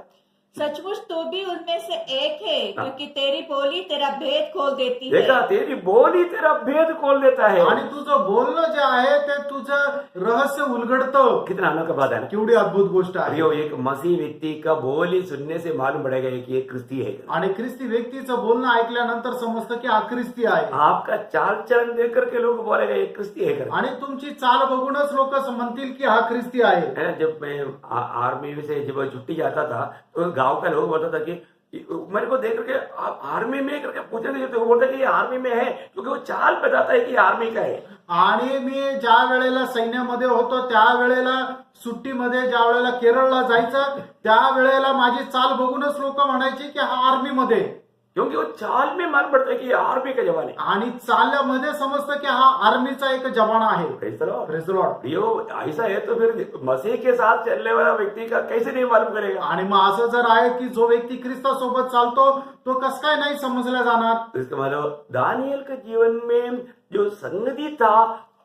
Speaker 3: सचमुच तू भी उनमें से एक है, क्योंकि तेरी बोली तेरा भेद खोल देती है।
Speaker 1: देखा, तेरी बोल ही तेरा भेद खोल देता है।
Speaker 2: आणि तुझं बोलणं जे आहे ते तुझं रहस्य उलगडतं.
Speaker 1: कितना अनोखा बात है ना।
Speaker 2: केवढी अद्भुत गोष्ट आहे.
Speaker 1: प्रियो, एक मसीह व्यक्ति का बोल ही सुनने से मालूम पड़ेगा कि ये क्रिस्ती है।
Speaker 2: आणि ख्रिस्ती व्यक्तीचं बोलणं ऐकल्यानंतर समजतं की हा ख्रिस्ती आहे.
Speaker 1: आपका चाल चलन देख करके लोग बोलेगा ये क्रिस्ती है करके।
Speaker 2: आणि तुमची चाल बघूनच लोक म्हणतील की हा ख्रिस्ती आहे.
Speaker 1: है ना, जब मैं आर्मी से जब छुट्टी जाता था तो गांव का लोग बोलता था कि मेरे को देख करके आप आर्मी में करके पूछेंगे तो वो बोलता है कि ये आर्मी में है, क्योंकि वो चाल बताता है कि ये आर्मी का है।
Speaker 2: आणि मी ज्या वेळेला सैन्यामध्ये होतो त्यावेळेला सुट्टीमध्ये ज्या वेळेला केरळला जायचं त्यावेळेला माझी चाल बघूनच लोक म्हणायचे की हा आर्मीमध्ये,
Speaker 1: क्योंकि वो चाल में मालूम पड़ता है कि ये आर्मी का जवान है।
Speaker 2: आणि चालल्यामध्ये समजतं की हा आर्मीचा एक जवान आहे.
Speaker 1: Praise the Lord।
Speaker 2: Praise the Lord.
Speaker 1: प्रियो, ऐसा है तो फिर मसीह के साथ चलने वाला व्यक्ति का कैसे नहीं मालूम करेगा।
Speaker 2: आणि मग असं जर आहे की जो व्यक्ती ख्रिस्तासोबत चालतो तो कस काय नाही समजला जाणार.
Speaker 1: तो इसका मतलब दानियल के जीवन में जो संगति था,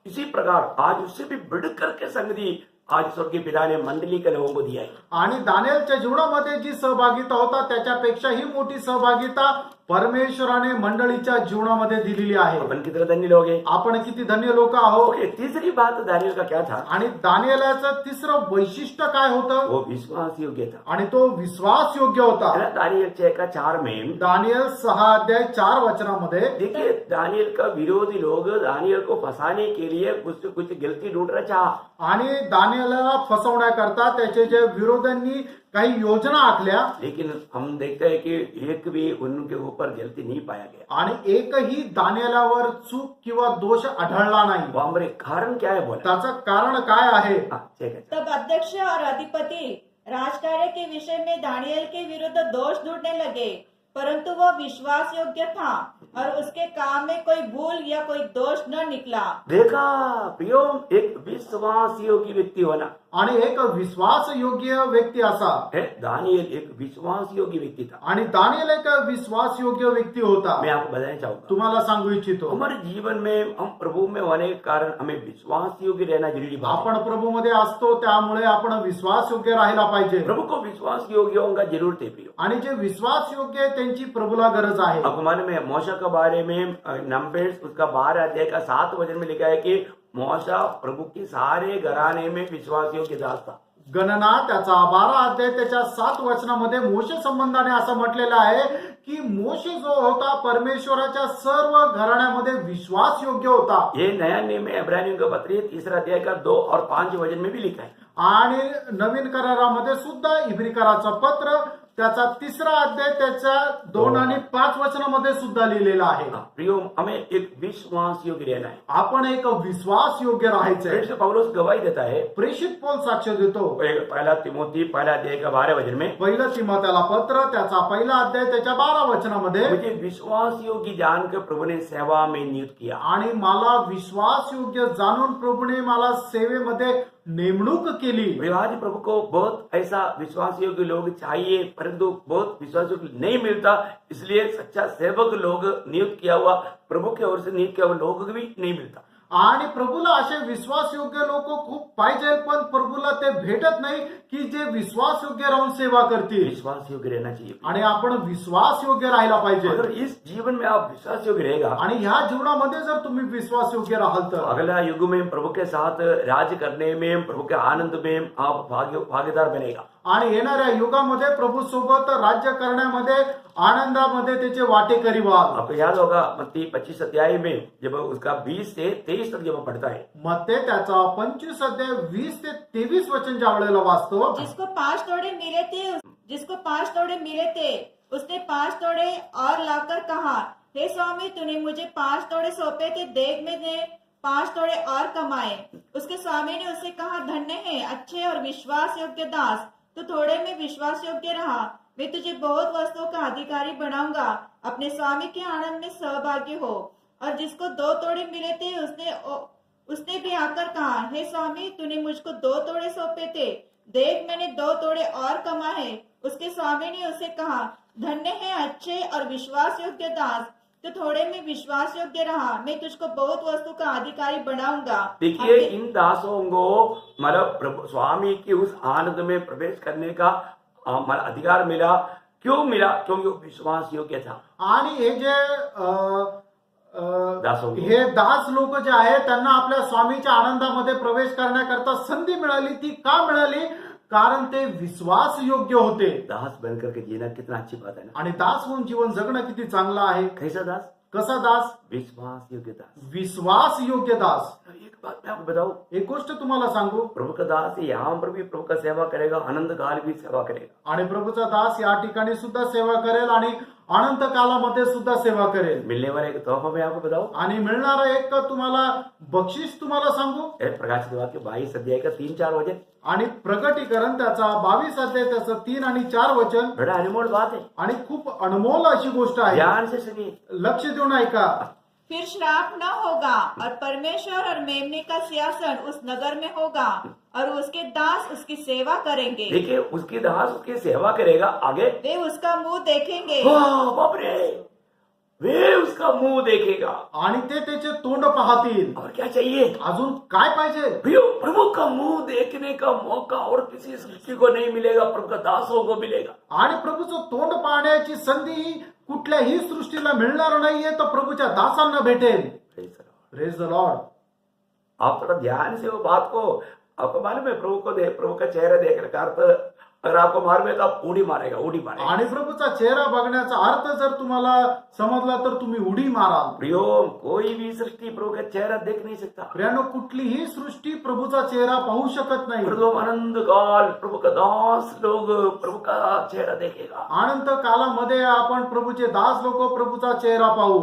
Speaker 1: इसी प्रकार आज उससे भी बढ़ करके संगति आज स्वर्गीय पिता ने मंडली के लोगों को दिया है।
Speaker 2: आणि दानिएलच्या जीवनामध्ये जी सहभागिता होता त्याच्यापेक्षाही मोठी सहभागिता परमेश्वराने मंडळीच्या जीवनामध्ये दिलेली आहे.
Speaker 1: अपन कितने धन्य लोग हैं।
Speaker 2: आपण किती धन्य लोक आहोत.
Speaker 1: ओके, तीसरी बात दानियल का क्या था?
Speaker 2: आणि दानिएलाचं तिसरं वैशिष्ट्य काय होतं?
Speaker 1: वो विश्वास योग्य था।
Speaker 2: आणि तो विश्वास योग्य होता.
Speaker 1: है ना, दानियल 6:4 में
Speaker 2: दानिएल 6 अध्याय 4 वचनामध्ये
Speaker 1: देखिए, दानियल का विरोधी लोग दानियल को फंसाने के लिए कुछ कुछ गलती ढूंढ रहा चाहा।
Speaker 2: आणि दानिएलला फसवण्याकरता त्याचे जे विरोध्यांनी काही योजना आखल्या,
Speaker 1: लेकिन हम देखते हैं कि एक भी उनके ऊपर गलती नहीं पाया गया।
Speaker 2: आणि एकही दानिएलावर चूक किंवा दोष आढळला नाही.
Speaker 1: वो हमारे कारण क्या है बोला।
Speaker 2: त्याचं कारण काय आहे?
Speaker 1: हाँ, ठीक है।
Speaker 3: तब अध्यक्ष और अधिपति राजकार्य के विषय में दानियल के विरुद्ध दोष ढूंढने लगे, परंतु वह विश्वास योग्य था और उसके काम में कोई भूल या कोई दोष न निकला।
Speaker 1: देखा प्रियो, एक विश्वास योग्य व्यक्ति होना
Speaker 2: आणि एक विश्वास योग्य व्यक्ती असा
Speaker 1: है। दानियल एक विश्वास योग्य व्यक्ति था।
Speaker 2: आणि दानिएल एक विश्वास योग्य व्यक्ती होता.
Speaker 1: मैं आपको बताना चाहूंगा,
Speaker 2: तुम्हाला सांगू इच्छितो,
Speaker 1: हमारे जीवन में हम प्रभु में होने के कारण हमें विश्वास योग्य रहना जरूरी बात है।
Speaker 2: आपण प्रभूमध्ये असतो त्यामुळे आपण विश्वास योग्य राहायला पाहिजे.
Speaker 1: प्रभु को विश्वास योग्य होगा जरूरत है प्रियो।
Speaker 2: आणि जे विश्वास योग्य आहे त्यांची प्रभूला गरज आहे.
Speaker 1: आपको मालूम है मूसा के बारे में नंबर्स उसका 12 अध्याय का 7 वचन में लिखा है कि मूसा प्रभु के सारे घराने में विश्वास योग्य दास था।
Speaker 2: गणना त्याचा 12 अध्याय त्याच्या 7 वचनामध्ये मोशे संबंधाने असं म्हटलेलं आहे की मोशे जो होता परमेश्वराच्या सर्व घराण्यामध्ये विश्वास योग्य होता.
Speaker 1: ये नया नियम में इब्रानियों का पत्र 3 अध्याय का 2 और 5 वचन में भी लिखा है।
Speaker 2: आणि नवीन करारामध्ये सुद्धा इब्रिकराचं पत्र त्याचा 3 अध्याय त्याच्या 2 आणि 5 वचनामध्ये सुद्धा लिहिलेला आहे.
Speaker 1: प्रियो, हमें एक विश्वास योग्य रहना है।
Speaker 2: आपण एक विश्वास योग्य राहायचंय.
Speaker 1: प्रेरित पौलुस गवाही देता है।
Speaker 2: प्रेषित पौल साक्ष देतो.
Speaker 1: पहला तिमोथी 1 अध्याय का 12 वचन में,
Speaker 2: पहिलं तिमोथेला पत्र त्याचा 1 अध्याय त्याच्या 12 वचनामध्ये,
Speaker 1: मुझे विश्वास योग्य जानकर प्रभु ने सेवा में नियुक्त किया।
Speaker 2: आणि मला विश्वास योग्य जाणून प्रभूने मला सेवेमध्ये नेमणूक केली.
Speaker 1: आज प्रभु को बहुत ऐसा विश्वास योग्य लोग चाहिए, परंतु बहुत विश्वास योग्य नहीं मिलता, इसलिए सच्चा सेवक लोग नियुक्त किया हुआ, प्रभु की ओर से नियुक्त किया हुआ लोग भी नहीं मिलता।
Speaker 2: आणि प्रभूला असे विश्वास योग्य लोक खूप पाहिजे, पण प्रभूला ते भेटत नाही की जे विश्वास योग्य राहून सेवा करतील.
Speaker 1: विश्वास योग्य रहना चाहिए।
Speaker 2: आणि आपण विश्वास योग्य राहायला पाहिजे.
Speaker 1: अगर इस जीवन में आप विश्वास योग्य रहेगा,
Speaker 2: आणि ह्या जीवनामध्ये जर तुम्ही विश्वास योग्य राहाल तर
Speaker 1: अगला युग में प्रभु के साथ राज करने में, प्रभु के आनंद में आप भागीदार बनेगा।
Speaker 2: आणि येणाऱ्या युगामध्ये प्रभू सोबत राज्य करण्यामध्ये आनंदामध्ये त्याचे वाटेकरी व्हाल.
Speaker 1: आपको याद होगा मत्ती 25 अध्याय में जब उसका 20 से 23 तक जब पढ़ता है,
Speaker 2: मत्ते त्याचा 25 अध्याय 20 ते 23 वचन ज्या वेळेला वाचतो,
Speaker 3: जिसको 5 तोड़े मिले थे उसने 5 तोड़े और लाकर कहा, हे स्वामी तूने मुझे 5 तोड़े सौंपे थे, देख मैंने 5 तोड़े और कमाए। उसके स्वामी ने उससे कहा, धन्य है अच्छे और विश्वास योग्य दास, तू थोड़े में विश्वास योग्य रहा, मैं तुझे बहुत वस्तुओं का अधिकारी बनाऊंगा, अपने स्वामी के आनंद में सहभागी हो। और जिसको 2 तोड़े मिले थे उसने भी आकर कहा, हे स्वामी तूने मुझको 2 तोड़े सौंपे थे, देख मैंने 2 तोड़े और कमाए। उसके स्वामी ने उसे कहा, धन्य है अच्छे और विश्वास योग्य दास, तो थोड़े में विश्वास योग्य रहा, मैं तुझको बहुत वस्तु का अधिकारी बनाऊंगा।
Speaker 1: देखिए, इन दासों को मतलब प्रभु स्वामी की उस आनंद में प्रवेश करने का मतलब अधिकार मिला। क्यों मिला? क्योंकि वो विश्वास योग्य था।
Speaker 2: आणि हे जे
Speaker 1: दासों को
Speaker 2: हे दास लोक जे आहे त्यांना आपल्या स्वामीच्या आनंदामध्ये प्रवेश करण्याकरता संधी मिळाली. ती का मिळाली? कारण ते विश्वास योग्य होते.
Speaker 1: दास बनकर के जीना कितना अच्छी बात है ना।
Speaker 2: आणि दास होऊन जीवन जगणं किती चांगलं आहे.
Speaker 1: कैसा दास?
Speaker 2: कसा दास?
Speaker 1: विश्वास योग्य दास।
Speaker 2: विश्वास योग्य दास.
Speaker 1: एक बात मैं आपको बताऊं,
Speaker 2: एक गोष्ट तुम्हाला सांगू,
Speaker 1: प्रभु का दास यहाँ पर भी प्रभु का सेवा करेगा, आनंद काल भी सेवा करेगा।
Speaker 2: आणि प्रभूचा दास या ठिकाणी सुद्धा सेवा करेल आणि अनंत कालामध्ये सुद्धा सेवा करेल.
Speaker 1: मिलने वाला एक तोहफा मैं आपको बताऊं,
Speaker 2: आणि मिळणारा एक तुम्हाला बक्षीस तुम्हाला सांगू.
Speaker 1: प्रकाशित वाक्य 22 अध्याय का 3-4 वचन,
Speaker 2: आणि प्रकटीकरण त्याचा 22 अध्याय त्याचं 3 आणि 4 वचन.
Speaker 1: बड़ा अनमोल बात है,
Speaker 2: आणि खूप अनमोल अशी गोष्ट आहे.
Speaker 1: ध्यान से सुनिए।
Speaker 2: लक्ष देऊन ऐका.
Speaker 3: फिर श्राप न होगा और परमेश्वर और मेमने का सिंहासन उस नगर में होगा और उसके दास उसकी सेवा करेंगे।
Speaker 1: देखिए, उसकी दास उसकी सेवा करेगा। आगे,
Speaker 3: वे उसका मुंह देखेंगे।
Speaker 1: वाह, बाप रे, वे उसका मुंह देखेगा।
Speaker 2: आणि ते त्याचे तोंड पाहतील.
Speaker 1: और क्या चाहिए?
Speaker 2: अजून काय पाहिजे?
Speaker 1: प्रभु का मुंह देखने का मौका और किसी सृष्टि को नहीं मिलेगा, प्रभु का दासों को मिलेगा।
Speaker 2: आणि प्रभूचं तोंड पाहण्याची संधी कुठल्याही सृष्टीला मिळणार नाहीये, तर प्रभूच्या दासांना भेटेल. Praise the Lord.
Speaker 1: आप थोड़ा ध्यान से वो बात को, आपको मालूम है प्रभु को प्रभु का चेहरा देखने का अर्थ अगर आपको मालूम है तो आप उड़ी मारेगा।
Speaker 2: आणि प्रभूचा चेहरा बघण्याचा अर्थ जर तुम्हाला समजला तर तुम्ही उडी माराल.
Speaker 1: प्रियो, कोई भी सृष्टि प्रभु का चेहरा देख नहीं सकता।
Speaker 2: प्रियानो, कुठलीही सृष्टी प्रभूचा चेहरा पाहू शकत नाही.
Speaker 1: प्रभु आनंद काल प्रभु का दास लोग प्रभु का चेहरा देखेगा।
Speaker 2: अनंत कालामध्ये आपण प्रभूचे दास लोक प्रभूचा चेहरा पाहू.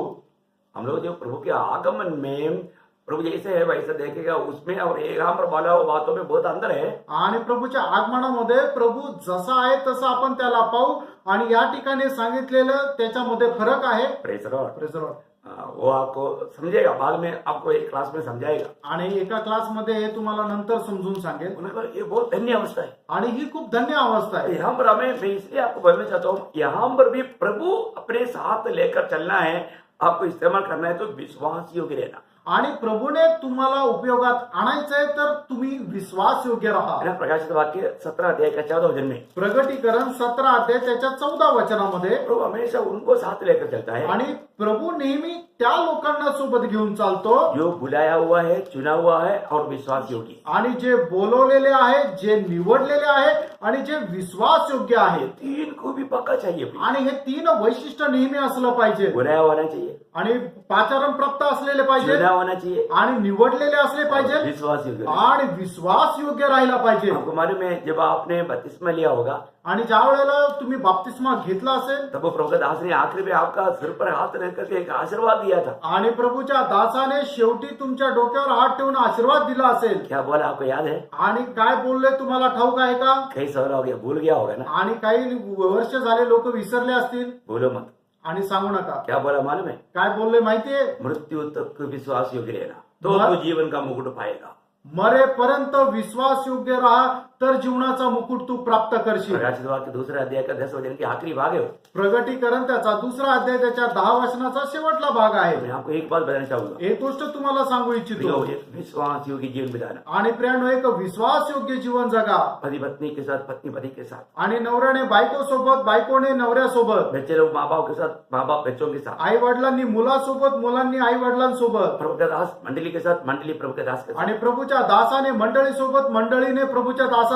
Speaker 1: हम लोग जो प्रभु के आगमन में प्रभु जैसे है वैसा देखेगा, उसमें और एकाम्र वाला बातों में बहुत अंतर है।
Speaker 2: आणि प्रभूच्या आगमनामध्ये प्रभू जसा आहे तसं आपण त्याला पाहू. आणि या ठिकाणी सांगितलेलं त्याच्यामध्ये फरक आहे.
Speaker 1: Praise the Lord.
Speaker 2: Praise the Lord.
Speaker 1: वो आपको समझेगा, बाद में आपको एक क्लास में समझाएगा।
Speaker 2: आणि एका क्लासमध्ये हे तुम्हाला नंतर समजून सांगेल.
Speaker 1: उन्होंने कहा ये बहुत धन्य अवस्था है।
Speaker 2: आणि ही खूप धन्य अवस्था आहे.
Speaker 1: यहाँ पर मैं इसलिए आपको बोलना चाहता हूँ, यहाँ पर भी प्रभु अपने साथ लेकर चलना है, आपको इस्तेमाल करना है तो विश्वास योग्य रहना।
Speaker 2: आणि प्रभूने तुम्हाला उपयोगात आणायचंय तर तुम्ही विश्वास योग्य राहा.
Speaker 1: प्रकाशित वाक्य 17 अध्याय का 14 वचन में
Speaker 2: प्रगटीकरण 17 अध्याय त्याच्या 14 वचनामध्ये
Speaker 1: प्रभु हमेशा उनको साथ लेकर चलता है,
Speaker 2: आणि प्रभू नेहमी त्या लोकांना सोबत घेऊन चालतो
Speaker 1: जो बुलाया हुआ है, चुना हुआ है और विश्वास योग्य।
Speaker 2: आणि जे बोलवलेले आहे, जे निवडलेले आहे आणि जे विश्वास योग्य आहे.
Speaker 1: तीन को भी पक्का चाहिए।
Speaker 2: आणि हे 3 वैशिष्ट्य नेहमी असलं पाहिजे.
Speaker 1: बुलाया होना चाहिए,
Speaker 2: आणि पाचारण प्राप्त असलेले पाहिजे,
Speaker 1: चुना होना चाहिए
Speaker 2: आणि निवडलेले असले पाहिजे,
Speaker 1: विश्वास योग्य।
Speaker 2: आणि विश्वास योग्य राहिला पाहिजे.
Speaker 1: आपको मालूम है, जब आपने बपतिस्मा लिया होगा
Speaker 2: आणि ज्या वेळेला तुम्ही बाप्तिस्मा घेतला असेल
Speaker 1: तब प्रभु का दास ने आखिरी में आपका सिर पर हाथ रख करके एक आशीर्वाद दिया था।
Speaker 2: आणि प्रभूच्या दासाने शेवटी तुमच्या डोक्यावर हात ठेवून आशीर्वाद दिला असेल.
Speaker 1: क्या बोला आपको याद है?
Speaker 2: आणि काय बोलले तुम्हाला ठाऊक आहे का?
Speaker 1: कई साल हो गया, भूल गया होगा ना?
Speaker 2: आणि काही वर्ष झाले लोक विसरले असतील.
Speaker 1: बोलो मत।
Speaker 2: आणि सांगू नका.
Speaker 1: क्या बोला मालूम है?
Speaker 2: काय बोलले माहितीये?
Speaker 1: मृत्यु तक विश्वास योग्य रहना तो तू जीवन का मुकुट पाएगा।
Speaker 2: मरेपर्यंत विश्वास योग्य राहा तर जीवनाचा मुकुट तू प्राप्त करशील.
Speaker 1: प्रकाशित वाक्य 2 अध्याय का 10 वचन की आखिरी भाग है।
Speaker 2: प्रगटीकरण त्याचा 2 अध्याय त्याच्या 10 वचनाचा शेवटला भाग आहे.
Speaker 1: मैं आपको एक बात बताना चाहूंगा,
Speaker 2: एक गोष्ट तुम्हाला सांगू इच्छितो.
Speaker 1: एक विश्वास योग्य जीवन बिताना।
Speaker 2: आणि प्रियानो, एक विश्वास योग्य जीवन जगा.
Speaker 1: पति पत्नी के साथ, पत्नी पति के साथ,
Speaker 2: आणि नवऱ्याने बायको सोबत, बायकोने नवऱ्यासोबत,
Speaker 1: बच्चे लोग माँ बाप के साथ, माँ बाप बच्चों के साथ,
Speaker 2: आई वडिलांनी मुलासोबत, मुलांनी आई वडिलांसोबत,
Speaker 1: प्रभु का दास मंडली के साथ, मंडली प्रभु के दास के साथ,
Speaker 2: आणि प्रभूच्या दासाने मंडळीसोबत, मंडळीने प्रभूच्या दासासोबत.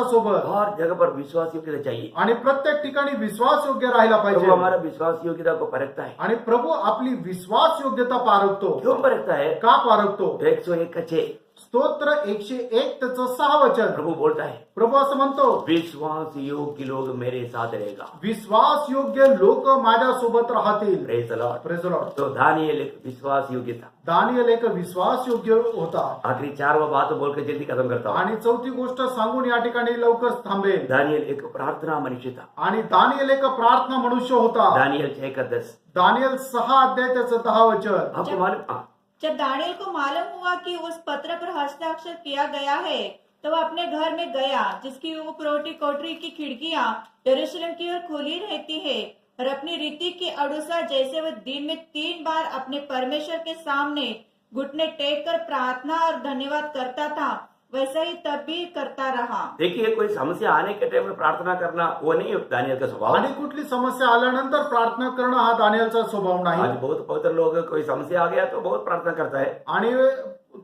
Speaker 1: हर जगह पर विश्वास योग्यता चाहिए।
Speaker 2: आणि प्रत्येक ठिकाणी विश्वास योग्य राहिला
Speaker 1: प्रभु
Speaker 2: पाहिजे.
Speaker 1: हमारा विश्वास योग्यता को परखता है।
Speaker 2: आणि प्रभू आपली विश्वास योग्यता पारखतो.
Speaker 1: क्यों परखता है?
Speaker 2: का पारखतो?
Speaker 1: 101 का 6
Speaker 2: स्तोत्र 101 त्याचं 6 वचन.
Speaker 1: प्रभु बोलता है,
Speaker 2: प्रभू असं म्हणतो,
Speaker 1: विश्वास योग्य लोग मेरे साथ रहेगा।
Speaker 2: विश्वास योग्य लोक माझ्या सोबत राहतील.
Speaker 1: Praise the Lord.
Speaker 2: Praise the Lord.
Speaker 1: तो दानिएल एक विश्वास योग्य था।
Speaker 2: दानिएल एक विश्वास योग्य होता.
Speaker 1: आखिरी 4 बात बोलकर जल्दी खत्म करता हूँ।
Speaker 2: आणि 4थी गोष्ट सांगून या ठिकाणी लवकर थांबेल.
Speaker 1: दानिएल एक प्रार्थना मनुष्य था।
Speaker 2: आणि दानिएल एक प्रार्थना मनुष्य होता.
Speaker 1: दानिएल 6 का 10।
Speaker 2: दानिएल 6 अध्याय त्याचं 10 वचन.
Speaker 1: आपको मालूम?
Speaker 3: जब दानिएल को मालूम हुआ कि उस पत्र पर हस्ताक्षर किया गया है तो वह अपने घर में गया, जिसकी ऊपरोटी कोठरी की खिड़कियां यरूशलेम की ओर खुली रहती है, और अपनी रीति के अनुसार जैसे वह दिन में 3 बार अपने परमेश्वर के सामने घुटने टेक कर प्रार्थना और धन्यवाद करता था, वैसा ही तब भी करता रहा।
Speaker 1: देखिए, कोई समस्या आने के टाइम में प्रार्थना करना वो नहीं दानियल का स्वभाव।
Speaker 2: आणि कुठली समस्या आल्यानंतर प्रार्थना करणं हा दानियलचा स्वभाव नाही.
Speaker 1: आज बहुत पवित्र लोग, कोई समस्या आ गया तो बहुत प्रार्थना करता है।
Speaker 2: आणि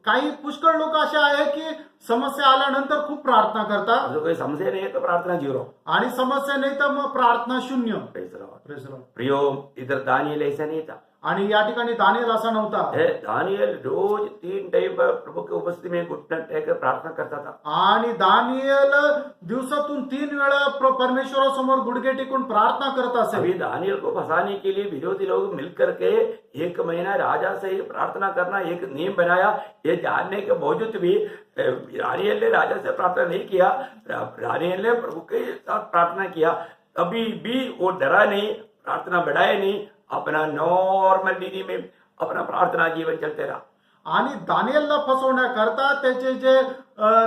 Speaker 2: काही पुष्कळ लोक असे आहे की समस्या आल्यानंतर खूप प्रार्थना करतात
Speaker 1: जो कोई समस्या नहीं है तो प्रार्थना जीरो।
Speaker 2: आणि समस्या नाही तर मग प्रार्थना शून्य.
Speaker 1: Praise the Lord.
Speaker 2: Praise the Lord.
Speaker 1: प्रियो, इधर दानियल ऐसा नहीं था।
Speaker 2: आणि या ठिकाणी दानियल असा नव्हता.
Speaker 1: दानियल रोज 3 टाइम पर प्रभु की उपस्थिति में घुटना टेक प्रार्थना करता था।
Speaker 2: आणि दानियल दिवसातून 3 वेळा परमेश्वरासमोर गुडघे टेकून प्रार्थना करत असे.
Speaker 1: अभी दानियल को फंसाने के लिए विरोधी लोग मिलकर के 1 महीना राजा से ही प्रार्थना करना एक नियम बनाया। ये जानने के बावजूद भी दानियल ने राजा से प्रार्थना नहीं किया, दानियल ने प्रभु के साथ प्रार्थना किया। कभी भी वो डरा नहीं, प्रार्थना बढ़ाया नहीं, अपना नॉर्मल डिग्री में अपना प्रार्थना जीवन चलते रहा।
Speaker 2: आणि दानियलला फसवण्याकरता त्याचे जे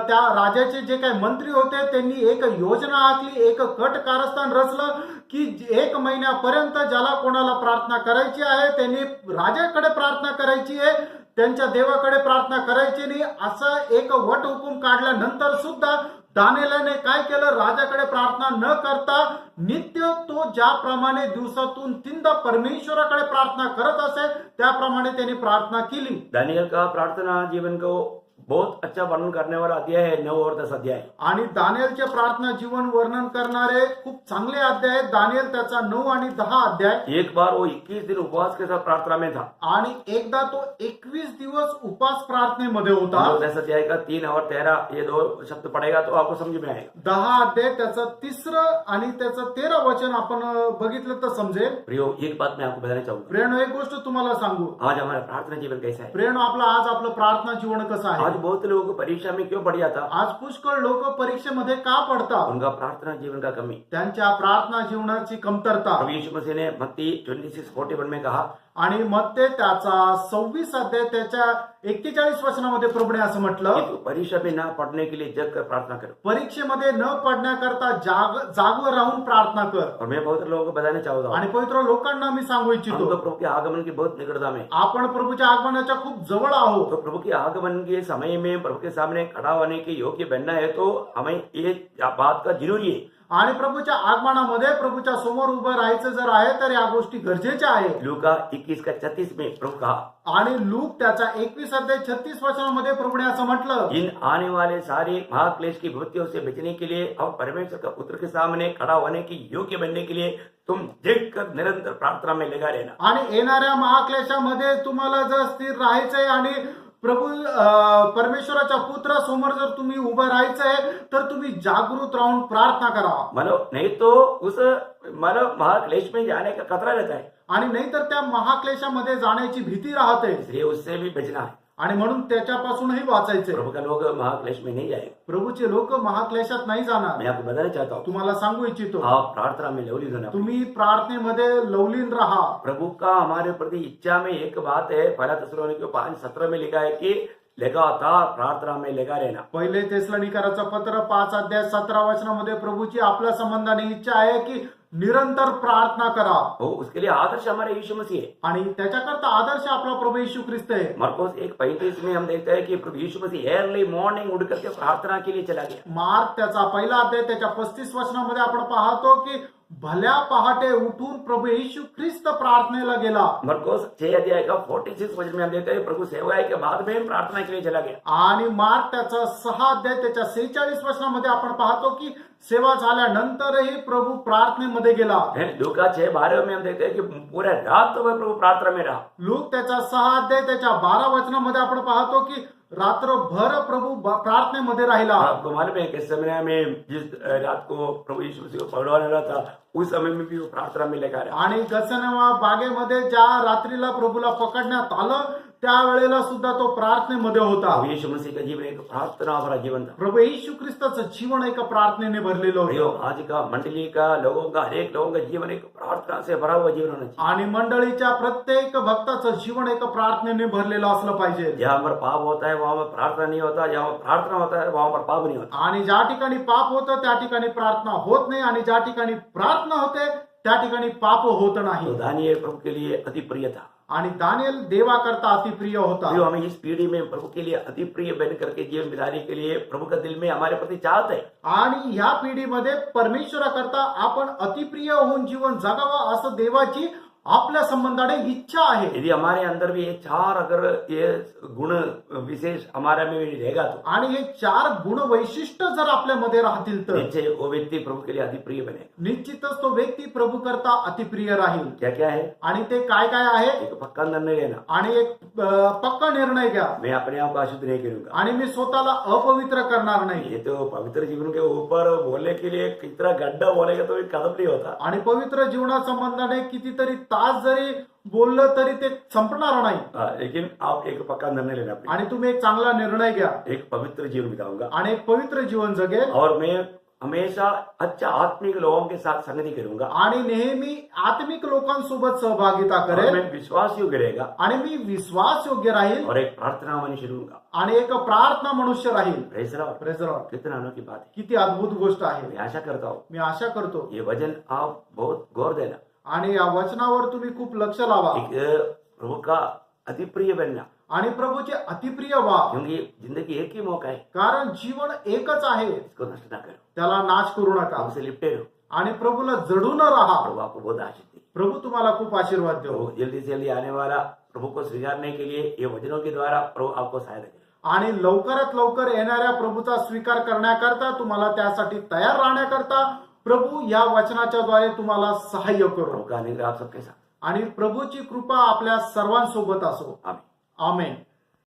Speaker 2: त्या राजाचे जे काही मंत्री होते त्यांनी एक योजना आखली, एक कट कारस्थान रचलं की 1 महिन्यापर्यंत ज्याला कोणाला प्रार्थना करायची आहे त्यांनी राजाकडे प्रार्थना करायची आहे, त्यांच्या देवाकडे प्रार्थना करायची नाही, असं एक वट हुकूम काढल्यानंतर सुद्धा दानियेलाने काय केलं, राजाकडे प्रार्थना न करता नित्य तो ज्याप्रमाणे दिवसातून 3दा परमेश्वराकडे प्रार्थना करत असे त्याप्रमाणे त्यांनी प्रार्थना केली.
Speaker 1: दानियल का प्रार्थना जीवन को बहुत अच्छा वर्णन करने वाला अध्याय है 9 और 10 अध्याय।
Speaker 2: आणि दानियलचे प्रार्थना जीवन वर्णन करणारे खूप चांगले अध्याय आहेत. दानियल त्याचा 9 आणि 10 अध्याय.
Speaker 1: एक बार वो 21 दिन उपवास के साथ प्रार्थना में था।
Speaker 2: आणि एकदा तो 21 दिवस उपास प्रार्थनेमध्ये होता.
Speaker 1: 10 अध्याय का 3 और 13 ये 2 शब्द पढ़ेगा तो आपको समझ में आएगा।
Speaker 2: 10 अध्याय त्याचं 3रं आणि त्याचं 13 वचन आपण बघितलं तर समजेल.
Speaker 1: प्रियो, एक बात मैं आपको बताना चाहूंगा।
Speaker 2: प्रेरणो, एक गोष्ट तुम्हाला सांगू.
Speaker 1: आज हमारा प्रार्थना जीवन कैसा है?
Speaker 2: प्रेरणो, आपलं प्रार्थना जीवन कसं आहे?
Speaker 1: आज बहुत लोगों को परीक्षा में क्यों पड़ जाता?
Speaker 2: आज पुष्कळ लोक परीक्षेमध्ये का पडतात?
Speaker 1: उनका प्रार्थना जीवन का कमी।
Speaker 2: त्यांच्या प्रार्थना जीवनाची कमतरता.
Speaker 1: प्रभु यीशु मसीह ने मत्ती 26:41 में कहा,
Speaker 2: आणि मत्ते त्याचा 26 अध्याय त्याच्या 41 वचनामध्ये प्रभूने असं म्हटलं,
Speaker 1: कि तू परीक्षा में ना पढ़ने के लिए जग कर प्रार्थना कर।
Speaker 2: परीक्षेमध्ये न पडण्याकरता जागवर राहून प्रार्थना कर.
Speaker 1: और मैं बहुत लोगों को बताना चाहता हूँ,
Speaker 2: आणि पवित्र लोकांना मी सांगू
Speaker 1: हम तो
Speaker 2: इच्छितो,
Speaker 1: प्रभु के आगमन की बहुत निकटता में,
Speaker 2: आपण प्रभूच्या आगमनाच्या खूप जवळ आहोत.
Speaker 1: तो प्रभु के आगमन के समय में प्रभु के सामने खड़ा होने के योग्य बनना है तो हमें ये बात का जरूरी है।
Speaker 2: आणि प्रभूच्या आगमनामध्ये प्रभूच्या समोर उभं राहायचं जर आहे तर या गोष्टी गरजेच्या आहेत.
Speaker 1: लूका 21:36 में प्रभु कहा,
Speaker 2: आणि लूक त्याचा 21 अध्याय 36 वचनामध्ये प्रभूने असं म्हटलं,
Speaker 1: इन आने वाले सारे महाक्लेश की विपत्तियों से बचने के लिए और परमेश्वर का पुत्र के सामने खड़ा होने की योग्य बनने के लिए तुम देखकर निरंतर प्रार्थना में लगा रहना।
Speaker 2: आणि येणाऱ्या महाक्लेशामध्ये तुम्हाला जर स्थिर राहायचंय आणि प्रभू परमेश्वराच्या पुत्रासमोर जर तुम्ही उभं राहायचंय तर तुम्ही जागृत राहून प्रार्थना करा.
Speaker 1: मतलब नहीं तो उस मतलब महाक्लेश में जाने का खतरा रहता है,
Speaker 2: आणि नाहीतर त्या महाक्लेशामध्ये जाण्याची भीती राहते.
Speaker 1: इसलिए उससे भी बचना है।
Speaker 2: आणि म्हणून त्याच्यापासूनही वाचायचे.
Speaker 1: प्रभु का लोग महाक्लेश में नहीं जाएगा।
Speaker 2: प्रभूचे लोक महाक्लेशात नाही जाणार.
Speaker 1: मैं आपको बताना चाहता हूँ,
Speaker 2: तुम्हाला सांगू इच्छितो,
Speaker 1: आप प्रार्थना में लवली होना।
Speaker 2: तुम्ही प्रार्थनेमध्ये लवलीन राहा.
Speaker 1: प्रभु का हमारे प्रति इच्छा में एक बात है, पहला थिस्सलुनीकियों 5:17 में लिखा है कि लगातार प्रार्थना में लगा रहना।
Speaker 2: पहिले तेसलोनिकराचं पत्र 5 अध्याय 17 वचनामध्ये प्रभूची आपल्या संबंधाने इच्छा आहे की निरंतर प्रार्थना करा.
Speaker 1: वो उसके लिए आदर्श हमारे यीशु मसीह है।
Speaker 2: आणि त्याच्याकरता आदर्श आपला प्रभू येशू ख्रिस्त आहे.
Speaker 1: मरकोस 1:35 में हम देखते हैं कि प्रभु यीशु मसीह अर्ली मॉर्निंग उठ करके प्रार्थना के लिए चला गया।
Speaker 2: मार्क त्याचा पहिला अध्याय त्याच्या 35 वचनामध्ये आपण पाहतो की भल्या पहाटे उठून प्रभू येशू ख्रिस्त प्रार्थनेला गेला.
Speaker 1: मरकोस 6 अध्याय का 46 वचन में हम देखते हैं प्रभु सेवकाई के बाद में प्रार्थना के लिए चला गया।
Speaker 2: आणि मार्क त्याचा 6 अध्याय त्याच्या 46 वचनामध्ये आपण पाहतो की सेवा झाल्यानंतरही प्रभू प्रार्थनेमध्ये गेला.
Speaker 1: लूका 6:12 में हम देखते हैं कि पूरा रात भर प्रभु प्रार्थना में रहा।
Speaker 2: लूक त्याचा 6 अध्याय त्याच्या 12 वचनामध्ये आपण पाहतो की रात्रभर प्रभू प्रार्थनेमध्ये राहिला.
Speaker 1: आपको मालूम है कि समय में जिस रात को प्रभु यीशु मसीह को पकड़वाने वाला था उस समय में भी वो प्रार्थना में लगा रहा।
Speaker 2: आणि गत्सेमने बागेमध्ये ज्या रात्रीला प्रभूला पकडण्यात आलं त्यावेळेला सुद्धा तो प्रार्थनेमध्ये होता.
Speaker 1: प्रभु यीशु मसीह का जीवन एक प्रार्थना भरा जीवन था।
Speaker 2: प्रभू येशू ख्रिस्ताचं जीवन एका प्रार्थनेने भरलेलं
Speaker 1: भाइयों,
Speaker 2: होतं.
Speaker 1: आज का मंडली का लोगों का हर एक लोगों का जीवन एक प्रार्थना से भरा हुआ जीवन होना चाहिए।
Speaker 2: आणि मंडळीच्या प्रत्येक भक्ताचं जीवन एका प्रार्थनेने भरलेलं असलं पाहिजे.
Speaker 1: जहाँ पर पाप होता है वहां पर प्रार्थना नहीं होता, जहाँ पर प्रार्थना होता है वहां पर पाप नहीं होता।
Speaker 2: आणि ज्या ठिकाणी पाप होतं त्या ठिकाणी प्रार्थना होत नाही, आणि ज्या ठिकाणी प्रार्थना होते त्या ठिकाणी पाप होत
Speaker 1: तो
Speaker 2: नाही.
Speaker 1: दानियेल प्रभु के लिए अति प्रिय था।
Speaker 2: आणि दानिएल देवाकरता अतिप्रिय होता.
Speaker 1: भाइयों, हमें इस पीढ़ी में प्रभु के लिए अति प्रिय बन करके जीवन बिताने के लिए प्रभु का दिल में हमारे प्रति चाहत है।
Speaker 2: आणि ह्या पिढीमध्ये परमेश्वराकरता आपण अतिप्रिय होऊन जीवन जगावं असं देवाची आपल्या संबंधाने इच्छा आहे.
Speaker 1: यदि हमारे अंदर भी ये चार अगर ये गुण विशेष हमारे में रहेगा तो
Speaker 2: आणि हे 4 गुण वैशिष्ट्य जर आपल्यामध्ये राहतील तर
Speaker 1: निश्चय वो व्यक्ति प्रभु के लिए अति प्रिय बनेगा।
Speaker 2: निश्चितच तो व्यक्ती प्रभू करता अतिप्रिय राहील.
Speaker 1: क्या क्या है?
Speaker 2: आणि ते काय काय आहे?
Speaker 1: एक पक्का निर्णय लेना,
Speaker 2: आणि एक पक्का निर्णय घ्या.
Speaker 1: मैं अपने आप को अशुद्ध नहीं करूंगा।
Speaker 2: आणि मी स्वतःला अपवित्र करणार नाही.
Speaker 1: ये तो पवित्र जीवन के ऊपर बोलने के लिए कितना गड्ढा बोलेगा तो एक कदम नहीं होता।
Speaker 2: आणि पवित्र जीवनासंबंधाने कितीतरी तास जरी बोललं तरी ते संपणार नाही.
Speaker 1: लेकिन आप एक पक्का निर्णय लेना पड़ेगा।
Speaker 2: आणि तुम्ही एक चांगला निर्णय घ्या
Speaker 1: एक पवित्र जीवन बिताऊंगा
Speaker 2: आणि एक पवित्र जीवन जगेल.
Speaker 1: और मैं हमेशा अच्छा आत्मिक लोगों के साथ संगति करूंगा
Speaker 2: आणि नेहमी आत्मिक लोकांसोबत सहभागिता
Speaker 1: और
Speaker 2: करेल.
Speaker 1: मैं विश्वास योग्य रहेगा
Speaker 2: आणि मी विश्वास योग्य राहील.
Speaker 1: और एक प्रार्थना मनुष्य रहूंगा।
Speaker 2: आणि एक प्रार्थना मनुष्य राहील.
Speaker 1: Praise the Lord।
Speaker 2: Praise the Lord.
Speaker 1: कितना अनोखी बात है।
Speaker 2: किती अद्भुत गोष्ट आहे.
Speaker 1: मैं आशा करता हूँ
Speaker 2: मी आशा करतो
Speaker 1: ये वचन आप बहुत गौर देना।
Speaker 2: आणि या वचनावर तुम्ही खूप लक्ष लावा
Speaker 1: एक प्रभु का अति प्रिय बनना,
Speaker 2: आणि प्रभूचे अतिप्रिय व्हा.
Speaker 1: क्योंकि जिंदगी एक ही मौका है,
Speaker 2: कारण जीवन एकच आहे.
Speaker 1: इसको नष्ट ना करो,
Speaker 2: त्याला नाश करू नका
Speaker 1: प्रभु से लिपटे रहो।
Speaker 2: आणि प्रभूला जडून राहा.
Speaker 1: प्रभु आपको बहुत आशीष दे।
Speaker 2: प्रभू तुम्हाला खूप आशीर्वाद देव.
Speaker 1: प्रभु जल्दी से जल्दी आने वाला प्रभु को स्वीकारने के लिए ये वचनों के द्वारा प्रभु आपको सहायता करे।
Speaker 2: आणि लवकरात लवकर येणाऱ्या प्रभूचा स्वीकार करण्याकरता, तुम्हाला त्यासाठी तयार राहण्याकरता प्रभू या वचनाच्या द्वारे तुम्हाला सहाय्य करू.
Speaker 1: प्रभु का अनुग्रह आप सबके साथ।
Speaker 2: आणि प्रभूची कृपा आपल्या सर्वांसोबत असो.
Speaker 1: आमीन।
Speaker 2: आमेन.